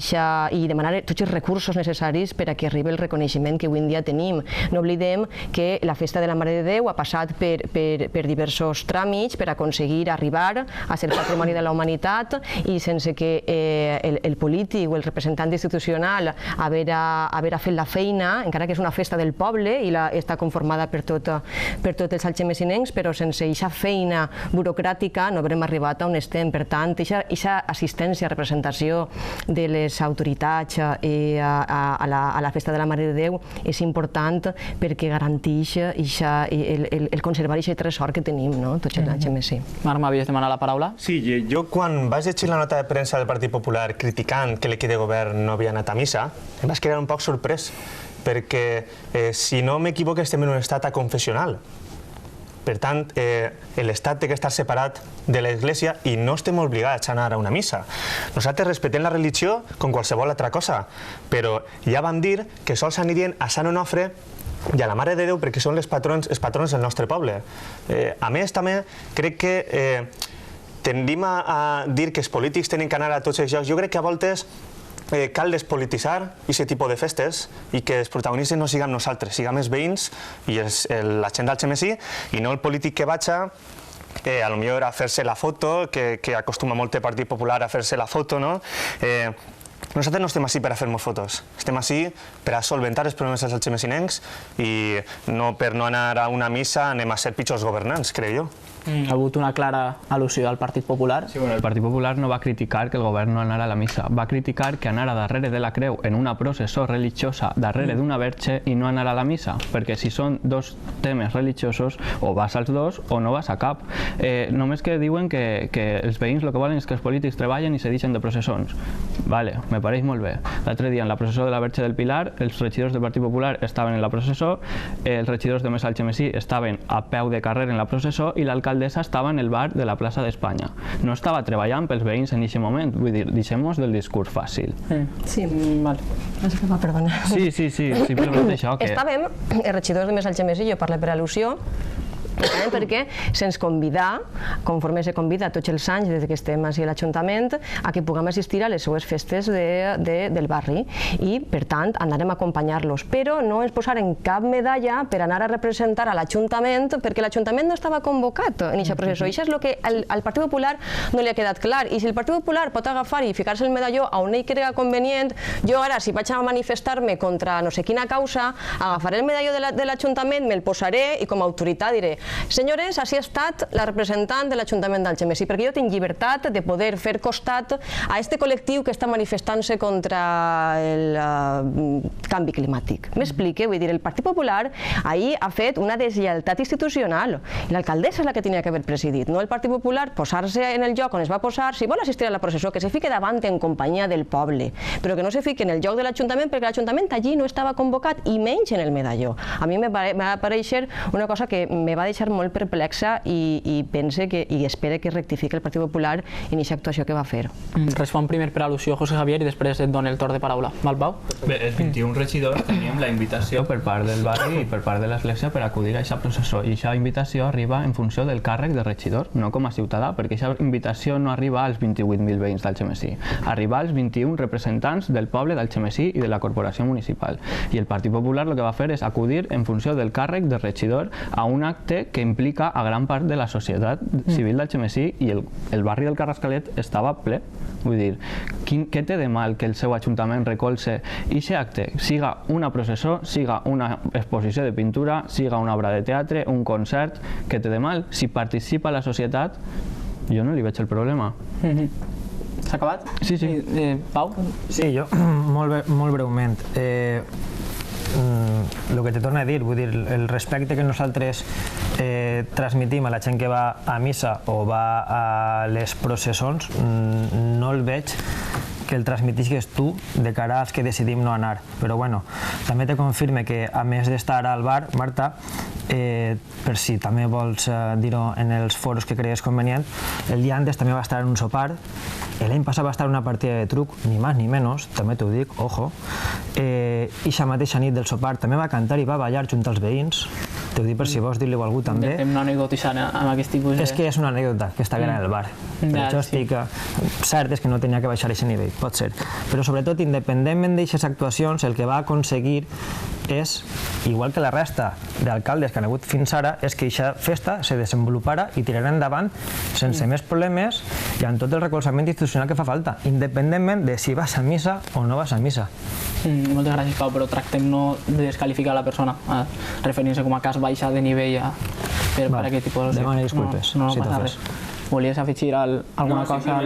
demanar tots els recursos necessaris per a que arribi el reconeixement que avui en dia tenim. No oblidem que la festa de la Mare de Déu ha passat per diversos tràmits per aconseguir arribar a ser patrimoni de la humanitat i sense que el polític o el representant institucional haver fet la feina, encara que és una festa del poble i està conformada per tots els algemesinencs, però sense aquesta feina burocràtica no haurem arribat on estem. Per tant, aquesta assistència, representació de les autoritats a la festa de la Mare de Déu és important perquè garanteix el conservar aquest tresor que tenim, tots els algemesí. Marc, m'havies demanat la paraula? Sí, jo quan vaig llegir la nota de premsa del Partit Popular criticant que l'equip de govern no havia anat a missa, em vaig quedar un poc sorprès, perquè, si no m'equivoco, estem en un estat aconfessional. Per tant, l'Estat té que estar separat de l'Església i no estem obligats a anar a una missa. Nosaltres respetem la religió com qualsevol altra cosa, però ja vam dir que sols anirien a Sant Onofre i a la Mare de Déu perquè són els patrons del nostre poble. A més, també crec que tendim a dir que els polítics tenen que anar a tots els llocs. Jo crec que a voltes cal despolititzar aquest tipus de festes i que els protagonistes no siguem nosaltres, siguem els veïns i la gent d'Algemesí i no el polític que vaig a potser a fer-se la foto, que acostuma molt el Partit Popular a fer-se la foto, no? Nosaltres no estem així per a fer-nos fotos, estem així per a solventar els problemes dels algemesinencs i no per no anar a una missa anem a ser pitjors governants, crec jo. Ha hagut una clara al·lusió del Partit Popular. Sí, bueno, el Partit Popular no va criticar que el govern no anara a la missa, va criticar que anara darrere de la creu en una processó religiosa darrere d'una verge i no anara a la missa, perquè si són dos temes religiosos o vas als dos o no vas a cap. Només que diuen que els veïns el que volen és que els polítics treballen i se deixen de processons. Vale, me pareix molt bé. L'altre dia en la processó de la Verge del Pilar els regidors del Partit Popular estaven en la processó, els regidors de Més Algemesí estaven a peu de carrer en la processó i l'alcaldessa estava en el bar de la plaça d'Espanya. No estava treballant pels veïns en aquest moment, vull dir, deixem-nos del discurs fàcil. Sí, perdona. Sí, simplement això. Estàvem, els regidors de Més Algemesí, jo parlo per al·lusió, perquè se'ns convida, conforme se convida tots els anys des que estem a l'Ajuntament, a que puguem assistir a les seues festes del barri i, per tant, anarem a acompanyar-los. Però no ens posarem cap medalla per anar a representar a l'Ajuntament perquè l'Ajuntament no estava convocat en aquesta processó. I això és el que al Partit Popular no li ha quedat clar. I si el Partit Popular pot agafar i ficar-se el medalló on ell crega convenient, jo ara, si vaig a manifestar-me contra no sé quina causa, agafaré el medalló de l'Ajuntament, me'l posaré i com a autoritat diré: senyores, així ha estat la representant de l'Ajuntament d'Algemesí, perquè jo tinc llibertat de poder fer costat a este col·lectiu que està manifestant-se contra el canvi climàtic. M'explique? Vull dir, el Partit Popular ahir ha fet una deslleialtat institucional. L'alcaldessa és la que tenia que haver presidit, no el Partit Popular, posar-se en el lloc on es va posar, si vol assistir a la processó, que se fique davant en companyia del poble, però que no se fique en el lloc de l'Ajuntament perquè l'Ajuntament allí no estava convocat i menys en el medalló. A mi m'ha aparèixer una cosa que me va deixar molt perplexa i pense i espero que rectifique el Partit Popular en aquesta actuació que va fer. Respon primer per al·lusió José Javier i després et dono el torn de paraula. Malpau? Bé, els 21 regidors teníem la invitació per part del barri i per part de l'Església per acudir a aquesta processó i aquesta invitació arriba en funció del càrrec de regidor, no com a ciutadà, perquè aquesta invitació no arriba als 28.000 veïns d'Algemesí, arriba als 21 representants del poble d'Algemesí i de la corporació municipal. I el Partit Popular el que va fer és acudir en funció del càrrec de regidor a un acte acte que implica a gran part de la societat civil d'Algemesí i el barri del Carrascalet estava ple. Vull dir, què té de mal que el seu ajuntament recolze i aquest acte siga una processó, siga una exposició de pintura, siga una obra de teatre, un concert, què té de mal? Si participa la societat, jo no li veig el problema. S'ha acabat? Sí, sí. Pau? Sí, jo molt breument. El que te torno a dir, vull dir, el respecte que nosaltres transmitim a la gent que va a missa o va a les processons, no el veig que el transmetisques tu de cara als que decidim no anar. Però bueno, també te confirme que a més d'estar al bar, Marta, per si també vols dir-ho en els foros que cregues convenient, el dia antes també va estar en un sopar, l'any passat va estar en una partida de truc, ni més ni menys, també t'ho dic, ojo, i aquesta mateixa nit del sopar també va cantar i va ballar junt als veïns, t'ho dic per si vols dir-li a algú també. Fem una anècdota amb aquest tipus de... És que és una anècdota, que està en el bar. Per això estic... Cert és que no tenia que baixar a aquest nivell, pot ser. Però sobretot, independentment d'aquestes actuacions, el que va aconseguir és, igual que la resta d'alcaldes que han hagut fins ara, és que aquesta festa se desenvolupara i tirarà endavant sense més problemes i amb tot el recolzament institucional que fa falta, independentment de si vas a missa o no vas a missa. Moltes gràcies, Pau, però tractem no de desqualificar la persona, referint-se com a cas baixa de nivell per aquest tipus de... Demano disculpes, si t'ofès. Volies afegir alguna cosa?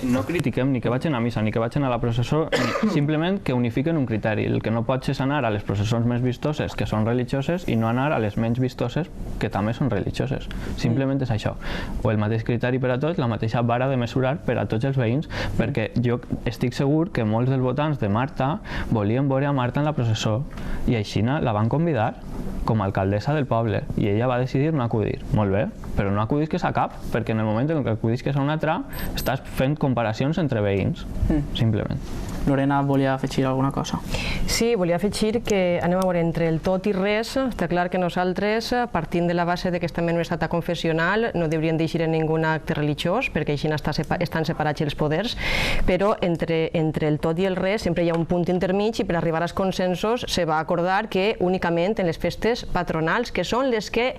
No critiquem ni que vagin a missa ni que vagin a la processó, simplement que unifiquen un criteri. El que no pots és anar a les processons més vistoses, que són religioses, i no anar a les menys vistoses, que també són religioses. Simplement és això. O el mateix criteri per a tots, la mateixa vara de mesurar per a tots els veïns, perquè jo estic segur que molts dels votants de Marta volien veure a Marta en la processó i així la van convidar com a alcaldessa del poble i ella va decidir no acudir. Molt bé, però no acudisques a cap, perquè en el moment en què acudisques a un altre estàs fent comparacions entre veïns, simplement. Lorena volia afegir alguna cosa. Sí, volia afegir que anem a veure entre el tot i res. Està clar que nosaltres, partint de la base que estem en un estat confessional, no hauríem d'eixir en ningun acte religiós, perquè així estan separats els poders, però entre el tot i el res sempre hi ha un punt intermig i per arribar als consensos se va acordar que únicament en les festes patronals, que són les que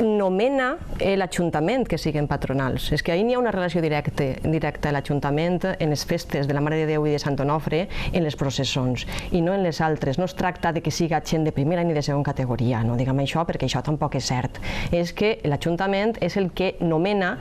nomena l'Ajuntament que siguin patronals. És que ahir n'hi ha una relació directa a l'Ajuntament en les festes de la Mare de Déu i de Sant Onofre, en les processons i no en les altres. No es tracta de que siga gent de primera ni de segona categoria, no diguem això perquè això tampoc és cert. És que l'Ajuntament és el que nomena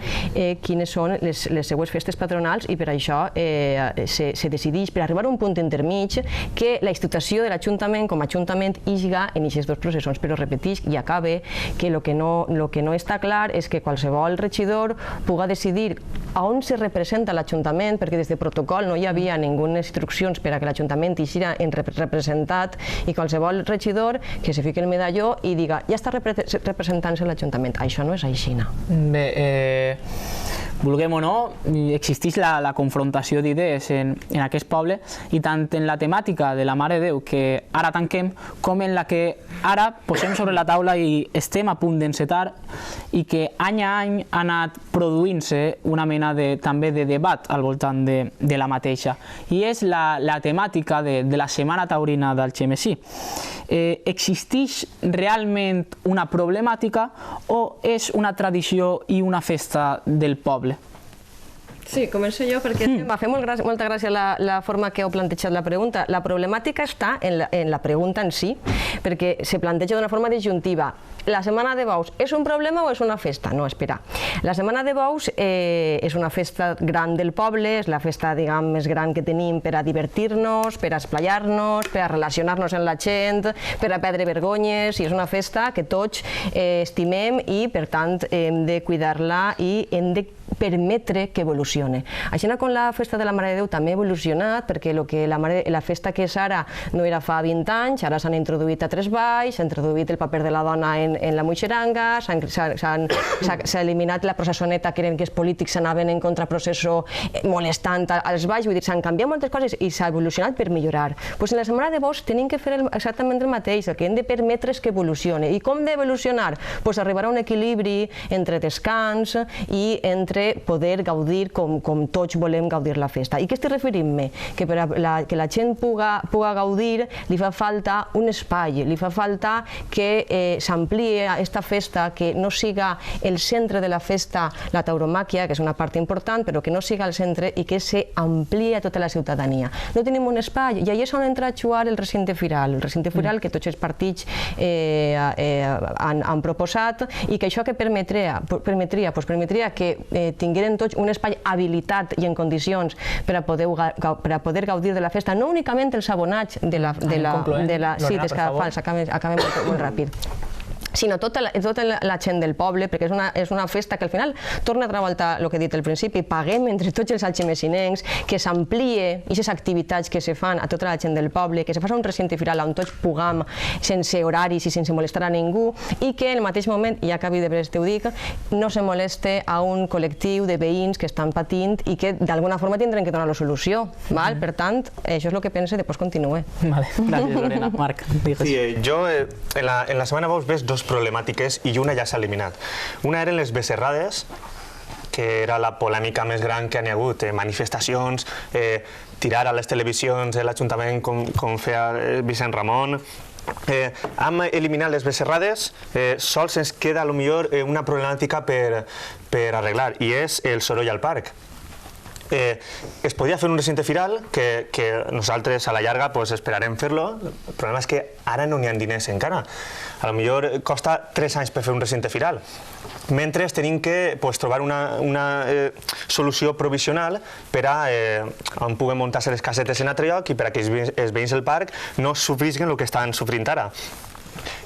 quines són les seues festes patronals i per això se decideix, per arribar a un punt intermig, que la institució de l'Ajuntament com a Ajuntament higa en aquestes dues processons. Però repeteix i acabe que el que no està clar és que qualsevol regidor puga decidir a on se representa l'Ajuntament, perquè des de protocol no hi havia ninguna instruccions per a que l'Ajuntament hi sigui representat i qualsevol regidor que se fiqui el medalló i diga ja està representant-se l'Ajuntament. Això no és així. Bé, vulguem o no, existeix la confrontació d'idees en aquest poble i tant en la temàtica de la Mare de Déu que ara tanquem com en la que ara posem sobre la taula i estem a punt d'encetar i que any a any ha anat produint-se una mena també de debat al voltant de la mateixa i és la temàtica de la Setmana Taurina d'Algemesí. Existeix realment una problemàtica o és una tradició i una festa del poble? Sí, començo jo perquè m'ha fet molta gràcia la forma que heu plantejat la pregunta. La problemàtica està en la pregunta en si, perquè se planteja d'una forma disjuntiva. La Setmana de Bous és un problema o és una festa? No, espera. La Setmana de Bous és una festa gran del poble, és la festa, diguem, més gran que tenim per a divertir-nos, per a esplayar-nos, per a relacionar-nos amb la gent, per a perdre vergonyes, i és una festa que tots estimem i, per tant, hem de cuidar-la i hem de permetre que evolucione. Així com la festa de la Mare de Déu també ha evolucionat, perquè la festa que és ara no era fa 20 anys, ara s'han introduït altres balls, s'ha introduït el paper de la dona en la muixeranga, s'ha eliminat la processoneta, que eren que els polítics s'anaven en contraprocessó molestant als balls, vull dir, s'han canviat moltes coses i s'ha evolucionat per millorar. Doncs en la Setmana de Bous tenim que fer exactament el mateix, el que hem de permetre és que evolucione. I com d'evolucionar? Doncs arribar a un equilibri entre descans i entre de poder gaudir com tots volem gaudir la festa. I què estic referint-me? Que per que la gent puga gaudir li fa falta un espai, li fa falta que s'ampliï aquesta festa, que no siga el centre de la festa la tauromàquia, que és una part important, però que no siga el centre i que s'ampliï a tota la ciutadania. No tenim un espai i allà és on entra a jugar el recinte firal que tots els partits han proposat i que això que permetria? Permetria que tingueren tots un espai habilitat i en condicions per a poder gaudir de la festa, no únicament els abonats de la... Sí, és que acabem molt ràpid. Sinó tota la gent del poble, perquè és una festa que al final torna a revoltar el que he dit al principi, paguem entre tots els algemesinencs, que s'ampliï aquestes activitats que se fan a tota la gent del poble, que se faci un recinte firal on tots puguem sense horaris i sense molestar a ningú, i que en el mateix moment, i ja acabi de veres te ho dic, no se moleste a un col·lectiu de veïns que estan patint i que d'alguna forma tindran que donar la solució. Per tant, això és el que pense, després continue. Gràcies, Lorena. Marc, digues. Sí, jo en la setmana Baus ves dos problemàtiques i una ja s'ha eliminat. Una eren les becerrades, que era la polèmica més gran que n'hi ha hagut, manifestacions, tirar a les televisions l'Ajuntament com feia Vicent Ramon. Hem eliminat les becerrades, sols ens queda potser una problemàtica per arreglar, i és el soroll al parc. Es podia fer un recinte firal que nosaltres a la llarga esperarem fer-lo. El problema és que ara no n'hi ha diners encara. A lo millor costa 3 anys per fer un recinte firal. Mentre tenim que trobar una solució provisional per a on puguem muntar-se les casetes en altre lloc i per a que els veïns del parc no sofrisquen el que estan sofrint ara.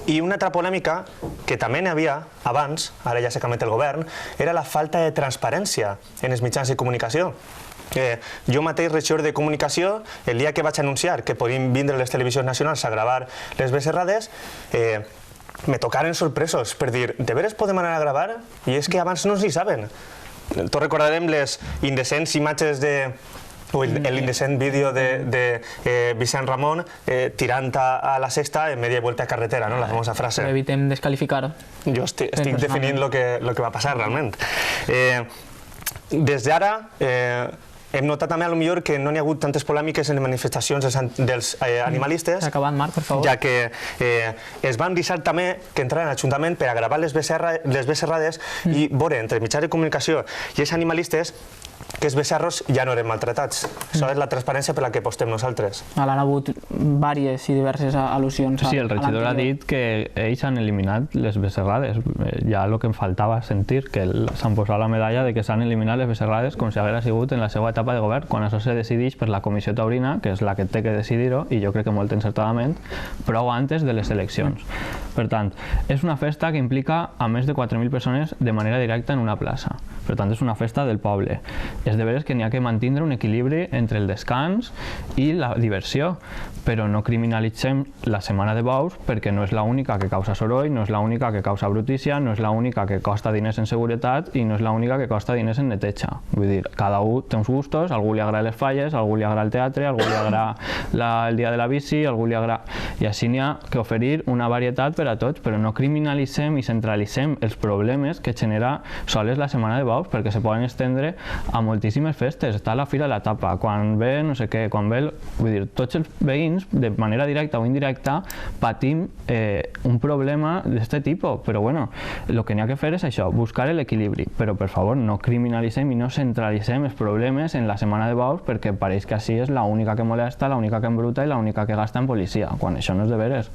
I una altra polèmica, que també n'hi havia abans, ara ja s'ha canviat el govern, era la falta de transparència en els mitjans de comunicació. Jo mateix, regidor de comunicació, el dia que vaig anunciar que podien vindre les televisions nacionals a gravar les becerrades, me tocaren sorpresos per dir, de veres podem anar a gravar? I és que abans no s'hi saben. Tots recordarem les indecents imatges o l'indecent vídeo de Vicent Ramon tirant a la cesta en media vuelta a carretera, la famosa frase. Evitem descalificar. Jo estic definint el que va passar realment. Des d'ara hem notat també que no n'hi ha hagut tantes polèmiques en les manifestacions dels animalistes, ja que es van deixar també que entraran a l'Ajuntament per a gravar les becerrades i veure entre mitjans de comunicació i els animalistes que els becerros ja no eren maltratats. Això és la transparència per la que apostem nosaltres. Han hagut diverses i diverses al·lusions. Sí, el regidor ha dit que ells han eliminat les becerrades. Ja el que em faltava sentir, que s'han posat la medalla de que s'han eliminat les becerrades com si hagués sigut en la seva etapa de govern, quan això se decideix per la Comissió Taurina, que és la que té que decidir-ho, i jo crec que molt encertadament, prou antes de les eleccions. Per tant, és una festa que implica a més de 4.000 persones de manera directa en una plaça. Per tant, és una festa del poble. És de veres que n'hi ha que mantenir un equilibri entre el descans i la diversió, però no criminalitzem la setmana de bous perquè no és l'única que causa soroll, no és l'única que causa brutícia, no és l'única que costa diners en seguretat i no és l'única que costa diners en neteja. Vull dir, cada un té uns gustos, a algú li agrada les falles, a algú li agrada el teatre, a algú li agrada el dia de la bici, a algú li agrada... I així n'hi ha que oferir una varietat per a tots, però no criminalitzem i centralitzem els problemes que genera sols la setmana de bous, perquè se poden estendre a moltíssimes festes. Està la Fira de la Tapa, quan ve no sé què, quan ve... Vull dir, tots els veïns, de manera directa o indirecta, patim un problema d'aquest tipus, però bueno, el que n'hi ha que fer és això, buscar l'equilibri, però per favor no criminalitzem i no centralitzem els problemes en la setmana de bous, perquè pareix que així és l'única que molesta, l'única que embruta i l'única que gasta en policia, quan això no és de veres.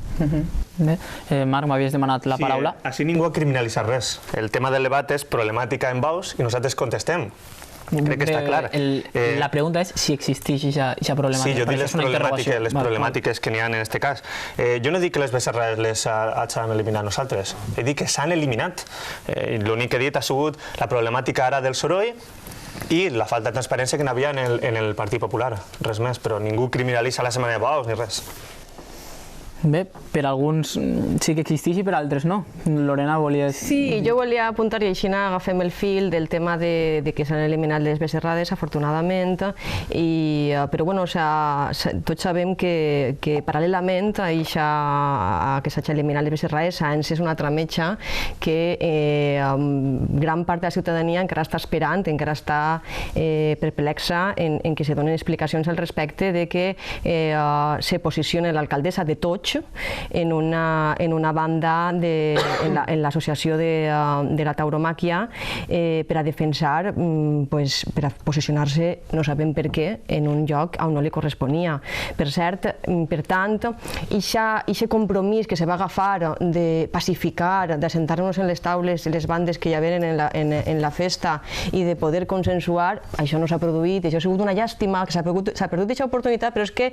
Marc, m'havies demanat la paraula. Sí, així ningú ha criminalitzat res. El tema del debat és problemàtica en bous i nosaltres contestem. Crec que està clar. La pregunta és si existeix aquesta problemàtica. Sí, jo dic les problemàtiques que n'hi ha en aquest cas. Jo no dic que les becerrades les hàgim eliminat nosaltres, he dit que s'han eliminat. L'únic que he dit ha sigut la problemàtica ara del soroll i la falta de transparència que n'hi havia en el Partit Popular. Res més, però ningú criminalitza la setmana de bous ni res. Bé, per alguns sí que existeix i per altres no. Lorena, volies... Sí, jo volia apuntar i així agafem el fil del tema de que s'han eliminat les becerrades, afortunadament, però bueno, tots sabem que paral·lelament a que s'hagi eliminat les becerrades s'ha encès una altra metxa que gran part de la ciutadania encara està esperant, encara està perplexa en que se donen explicacions al respecte de que se posiciona l'alcaldessa de Tots en una banda en l'associació de la tauromàquia per a defensar, per a posicionar-se, no sabem per què, en un lloc on no li corresponia. Per cert, per tant, aquest compromís que se va agafar de pacificar, d'assentar-nos en les taules, les bandes que hi havia en la festa i de poder consensuar, això no s'ha produït, això ha sigut una llàstima, que s'ha perdut aquesta oportunitat, però és que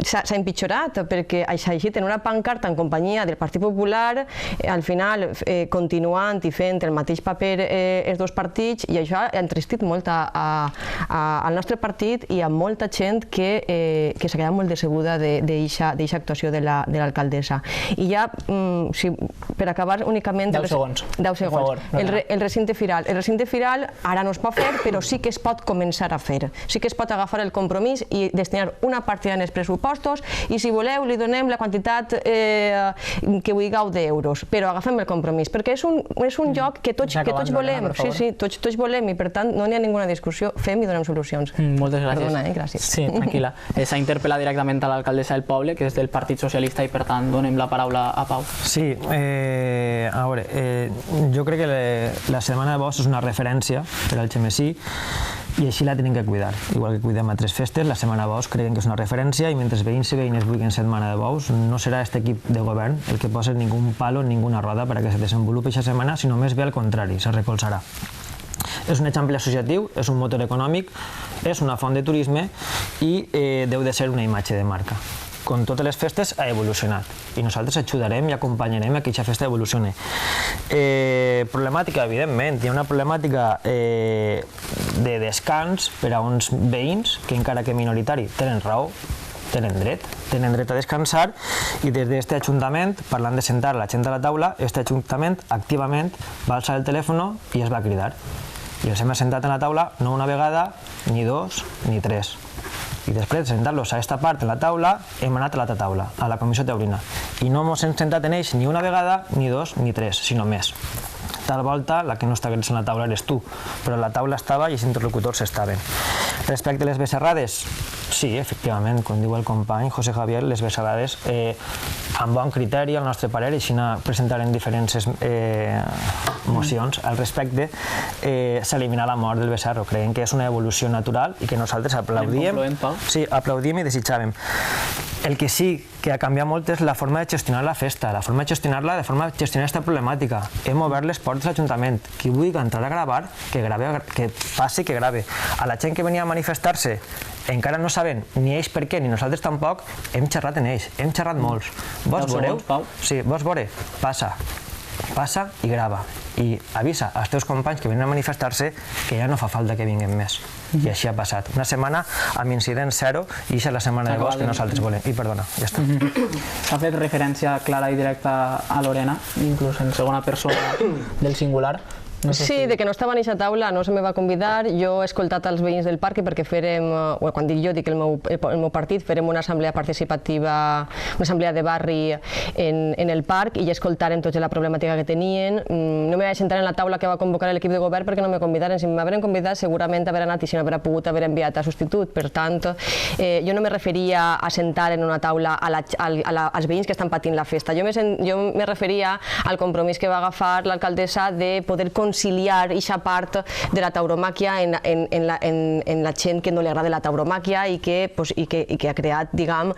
s'ha empitjorat, perquè s'ha llegit en una pancarta en companyia del Partit Popular, al final continuant i fent el mateix paper els dos partits, i això ha entristit molt al nostre partit i a molta gent que s'ha quedat molt decebuda d'aquesta actuació de l'alcaldessa. I ja, per acabar únicament... 10 segons. 10 segons. El recinte firal. El recinte firal ara no es pot fer, però sí que es pot començar a fer. Sí que es pot agafar el compromís i destinar una partida en els pressupostos, i si voleu li donem la quantitat que vulgueu d'euros, però agafem el compromís, perquè és un lloc que tots volem, tots volem, i per tant no n'hi ha ninguna discussió, fem i donem solucions. Moltes gràcies. Perdona, gràcies. Sí, tranquil·la. S'ha interpel·lat directament a l'alcaldessa del poble, que és del Partit Socialista, i per tant donem la paraula a Pau. Sí, a veure, jo crec que la Setmana de Bosc és una referència per al Xemesí, i així la tenim que cuidar. Igual que cuidem altres festes, la Setmana de Bous creiem que és una referència, i mentre veïns i veïnes vulguin Setmana de Bous, no serà aquest equip de govern el que posa ningú palo en ninguna roda perquè se desenvolupi aquesta setmana, sinó més bé al contrari, se recolzarà. És un exemple associatiu, és un motor econòmic, és una font de turisme i deu de ser una imatge de marca. Com totes les festes, ha evolucionat i nosaltres ajudarem i acompanyarem a que aquesta festa evolucioni. Problemàtica, evidentment, hi ha una problemàtica de descans per a uns veïns que, encara que minoritari, tenen raó, tenen dret a descansar, i des d'aquest Ajuntament, parlant de sentar la gent a la taula, aquest Ajuntament activament va alçar el telèfon i es va cridar. I els hem assentat a la taula no una vegada, ni dos, ni tres. I després de sentar-los a aquesta part de la taula, hem anat a l'altra taula, a la comissió taurina. I no ens hem sentat en ells ni una vegada, ni dos, ni tres, sinó més. Tal volta, la que no està en la taula eres tu, però la taula estava i els interlocutors estaven. Respecte a les becerrades, sí, efectivament, com diu el company José Javier, les becerrades, amb bon criteri, al nostre parer, i així presentarem diferents mocions al respecte, s'elimina la mort del becerro. Creiem que és una evolució natural i que nosaltres aplaudíem i desitjàvem. El que sí que ha canviat molt és la forma de gestionar la festa, la forma de gestionar-la, de forma de gestionar aquesta problemàtica. Hem obert les portes a l'Ajuntament. Qui vulgui entrar a gravar, que passi, que grave. A la gent que venia a manifestar-se, encara no saben ni ells per què, ni nosaltres tampoc, hem xerrat en ells, hem xerrat molts. Vols veure? Sí, vols veure? Passa i grava. I avisa als teus companys que venen a manifestar-se que ja no fa falta que vinguin més. I així ha passat. Una setmana amb incident zero, i això és la Setmana de Bosc que nosaltres volem. I perdona, ja està. S'ha fet referència clara i directa a Lorena, inclús en segona persona del singular. Sí, de que no estava en aquesta taula, no se me va convidar. Jo he escoltat als veïns del parc perquè farem, quan dic jo, dic el meu partit, farem una assemblea participativa, una assemblea de barri en el parc, i ja escoltarem tota la problemàtica que tenien. No me vaig sentar en la taula que va convocar l'equip de govern perquè no me convidaren. Si m'hagueren convidat, segurament haver anat, i si no haver pogut, haver enviat a substitut. Per tant, jo no me referia a sentar en una taula als veïns que estan patint la festa. Jo me referia al compromís que va agafar l'alcaldessa de poder conciliar aquesta part de la tauromàquia en la gent que no li agrada la tauromàquia i que ha creat, diguem,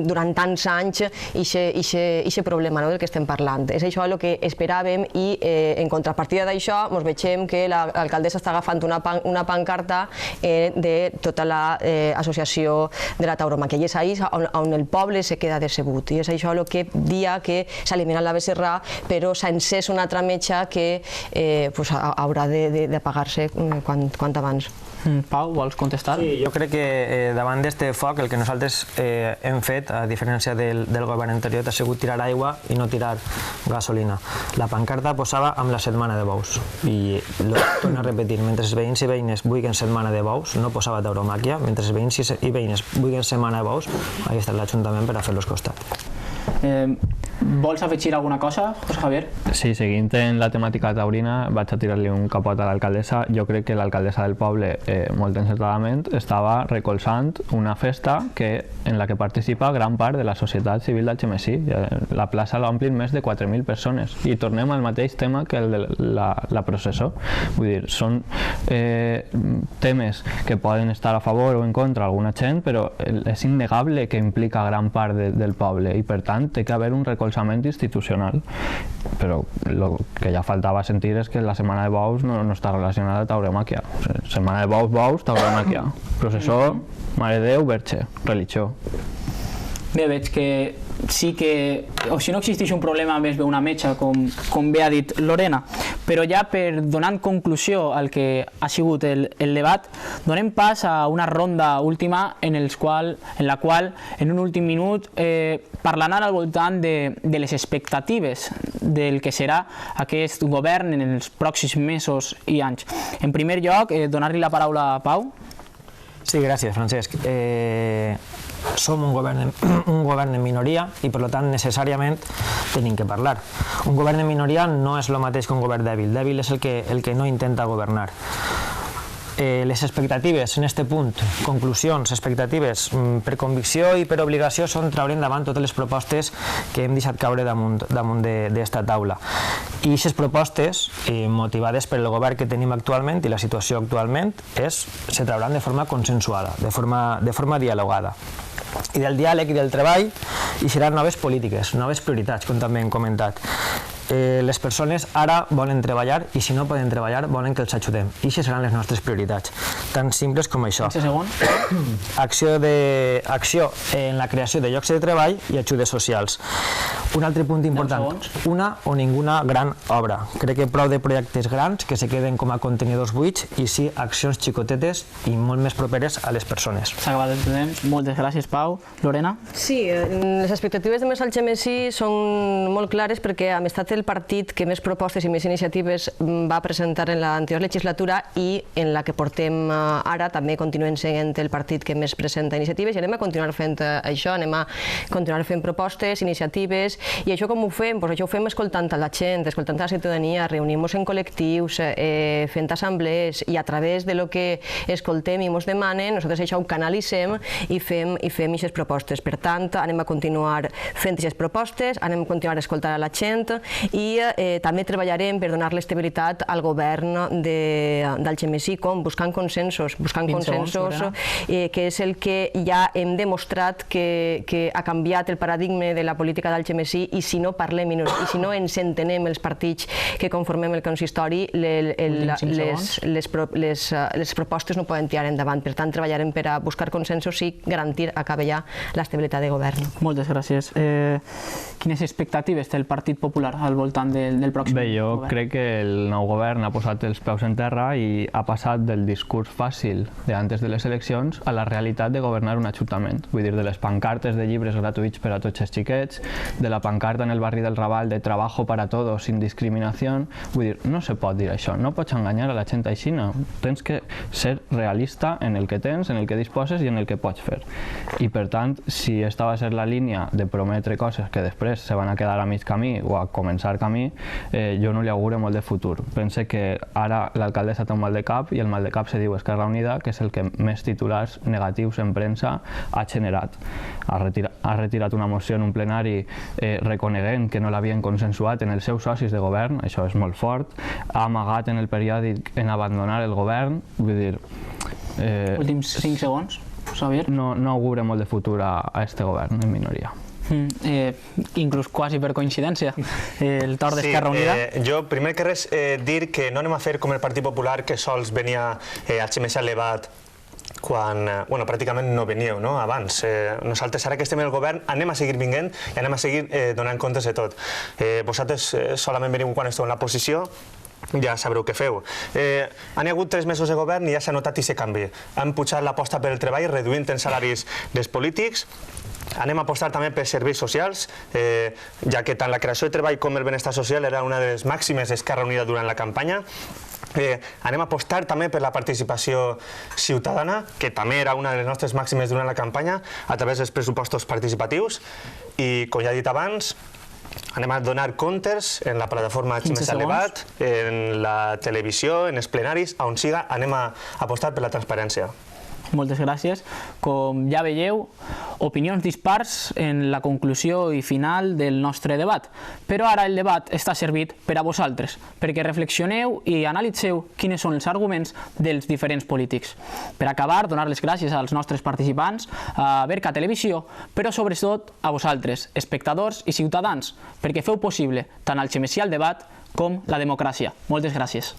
durant tants anys aquest problema del que estem parlant. És això el que esperàvem, i en contrapartida d'això ens veiem que l'alcaldessa està agafant una pancarta de tota l'associació de la tauromàquia, i és ahí on el poble se queda decebut, i és això el que dia que s'ha eliminat la becerra, però s'ha encès una altra metxa que haurà d'apagar-se quant abans. Pau, vols contestar? Sí, jo crec que davant d'este foc el que nosaltres hem fet, a diferència del govern anterior, ha sigut tirar aigua i no tirar gasolina. La pancarta posava amb la setmana de bous i torno a repetir, mentre els veïns i veïnes vulguin setmana de bous no posava tauromàquia, mentre els veïns i veïnes vulguin setmana de bous ha estat l'Ajuntament per a fer-los costat. Vols afegir alguna cosa, José Javier? Sí, seguint en la temàtica taurina, vaig a tirar-li un capot a l'alcaldessa. Jo crec que l'alcaldessa del poble, molt encertadament, estava recolzant una festa en la que participa gran part de la societat civil d'Algemesí. La plaça l'omplin més de 4.000 persones. I tornem al mateix tema que el de la processó. Vull dir, són temes que poden estar a favor o en contra alguna gent, però és innegable que implica gran part del poble i, per tant, té que haver un recolzament institucional. Però el que ja faltava sentir és que la setmana de bous no està relacionada a tauromàquia. Setmana de bous, tauromàquia. Processó, Mare de Déu, Verge, religió. Bé, veig que sí que, o si no existeix un problema més bé una metxa, com bé ha dit Lorena, però ja per donar conclusió al que ha sigut el debat, donem pas a una ronda última en la qual en un últim minut parlaran al voltant de les expectatives del que serà aquest govern en els pròxims mesos i anys. En primer lloc, donar-li la paraula a Pau. Sí, gràcies, Francesc. Som un govern en minoria i, per tant, necessàriament tenim que parlar. Un govern en minoria no és el mateix que un govern dèbil. Dèbil és el que no intenta governar. Les expectatives en aquest punt, conclusions, expectatives per convicció i per obligació són treure endavant totes les propostes que hem deixat caure damunt d'esta taula. I aquestes propostes, motivades pel govern que tenim actualment i la situació actualment, se trauran de forma consensuada, de forma dialogada. I del diàleg i del treball hi seran noves polítiques, noves prioritats, com també hem comentat. Les persones ara volen treballar i si no poden treballar volen que els ajudem. I aquestes seran les nostres prioritats, tan simples com això. Acció en la creació de llocs de treball i ajudes socials. Un altre punt important, una o ninguna gran obra. Crec que prou de projectes grans que se queden com a contenidors buits i sí accions xicotetes i molt més properes a les persones. S'ha acabat el temps. Moltes gràcies, Pau. Lorena? Sí, les expectatives de Més Algemesí són molt clares perquè hem estat el partit que més propostes i més iniciatives va presentar en l'anterior legislatura i en la que portem ara també continuem sent el partit que més presenta iniciatives i anem a continuar fent això, anem a continuar fent propostes, iniciatives i això com ho fem? Doncs això ho fem escoltant a la gent, escoltant a la ciutadania, reunint-nos en col·lectius, fent assemblees i a través de lo que escoltem i ens demanen, nosaltres això ho canalitzem i fem aquestes propostes. Per tant, anem a continuar fent aquestes propostes, anem a continuar escoltant a la gent i també treballarem per donar l'estabilitat al govern d'Algemesí, com buscant consensos, que és el que ja hem demostrat que ha canviat el paradigma de la política d'Algemesí i si no parlem i si no ens entenem els partits que conformem el consistori, les propostes no poden tirar endavant. Per tant, treballarem per a buscar consensos i garantir acabar ja l'estabilitat de govern. Moltes gràcies. Quines expectatives té el Partit Popular al voltant del pròxim govern? Bé, jo crec que el nou govern ha posat els peus en terra i ha passat del discurs fàcil d'antes de les eleccions a la realitat de governar un ajuntament. Vull dir, de les pancartes de llibres gratuïts per a tots els xiquets, de la pancarta en el barri del Raval de trabajo para todos sin discriminación. Vull dir, no se pot dir això, no pots enganyar a la gent així, no. Tens que ser realista en el que tens, en el que disposes i en el que pots fer. I per tant, si esta va ser la línia de prometre coses que després se van a quedar a mig camí o a començar camí, jo no li auguro molt de futur. Pense que ara l'alcaldessa té un mal de cap i el mal de cap se diu Esquerra Unida, que és el que més titulars negatius en premsa ha generat. Ha retirat una moció en un plenari reconeguent que no l'havien consensuat en els seus socis de govern, això és molt fort, ha amagat en el periòdic en abandonar el govern, vull dir... Últims 5 segons, Xavier. No auguro molt de futur a este govern en minoria. Inclús quasi per coincidència, el torn d'Esquerra Unida. Jo, primer que res, dir que no anem a fer com el Partit Popular, que sols venia a Algemesí al debat quan pràcticament no veníeu abans. Nosaltres, ara que estem en el govern, anem a seguir vinguent i anem a seguir donant comptes de tot. Vosaltres solament veniu quan esteu en la posició ja sabreu què feu. Han hagut 3 mesos de govern i ja s'ha notat aquest canvi. Han pujat l'aposta per el treball, reduint els salaris dels polítics. Anem a apostar també per serveis socials, ja que tant la creació de treball com el benestar social era una de les màximes d'Esquerra Unida durant la campanya. Anem a apostar també per la participació ciutadana, que també era una de les nostres màximes durant la campanya, a través dels pressupostos participatius. I, com ja he dit abans, anem a donar comptes en la plataforma HMC Elevat, en la televisió, en els plenaris, on siga, anem a apostar per la transparència. Moltes gràcies. Com ja veieu, opinions dispars en la conclusió i final del nostre debat. Però ara el debat està servit per a vosaltres, perquè reflexioneu i analitzeu quins són els arguments dels diferents polítics. Per acabar, donar les gràcies als nostres participants, a Berca Televisió, però sobretot a vosaltres, espectadors i ciutadans, perquè feu possible tant el Alchemsí al debat com la democràcia. Moltes gràcies.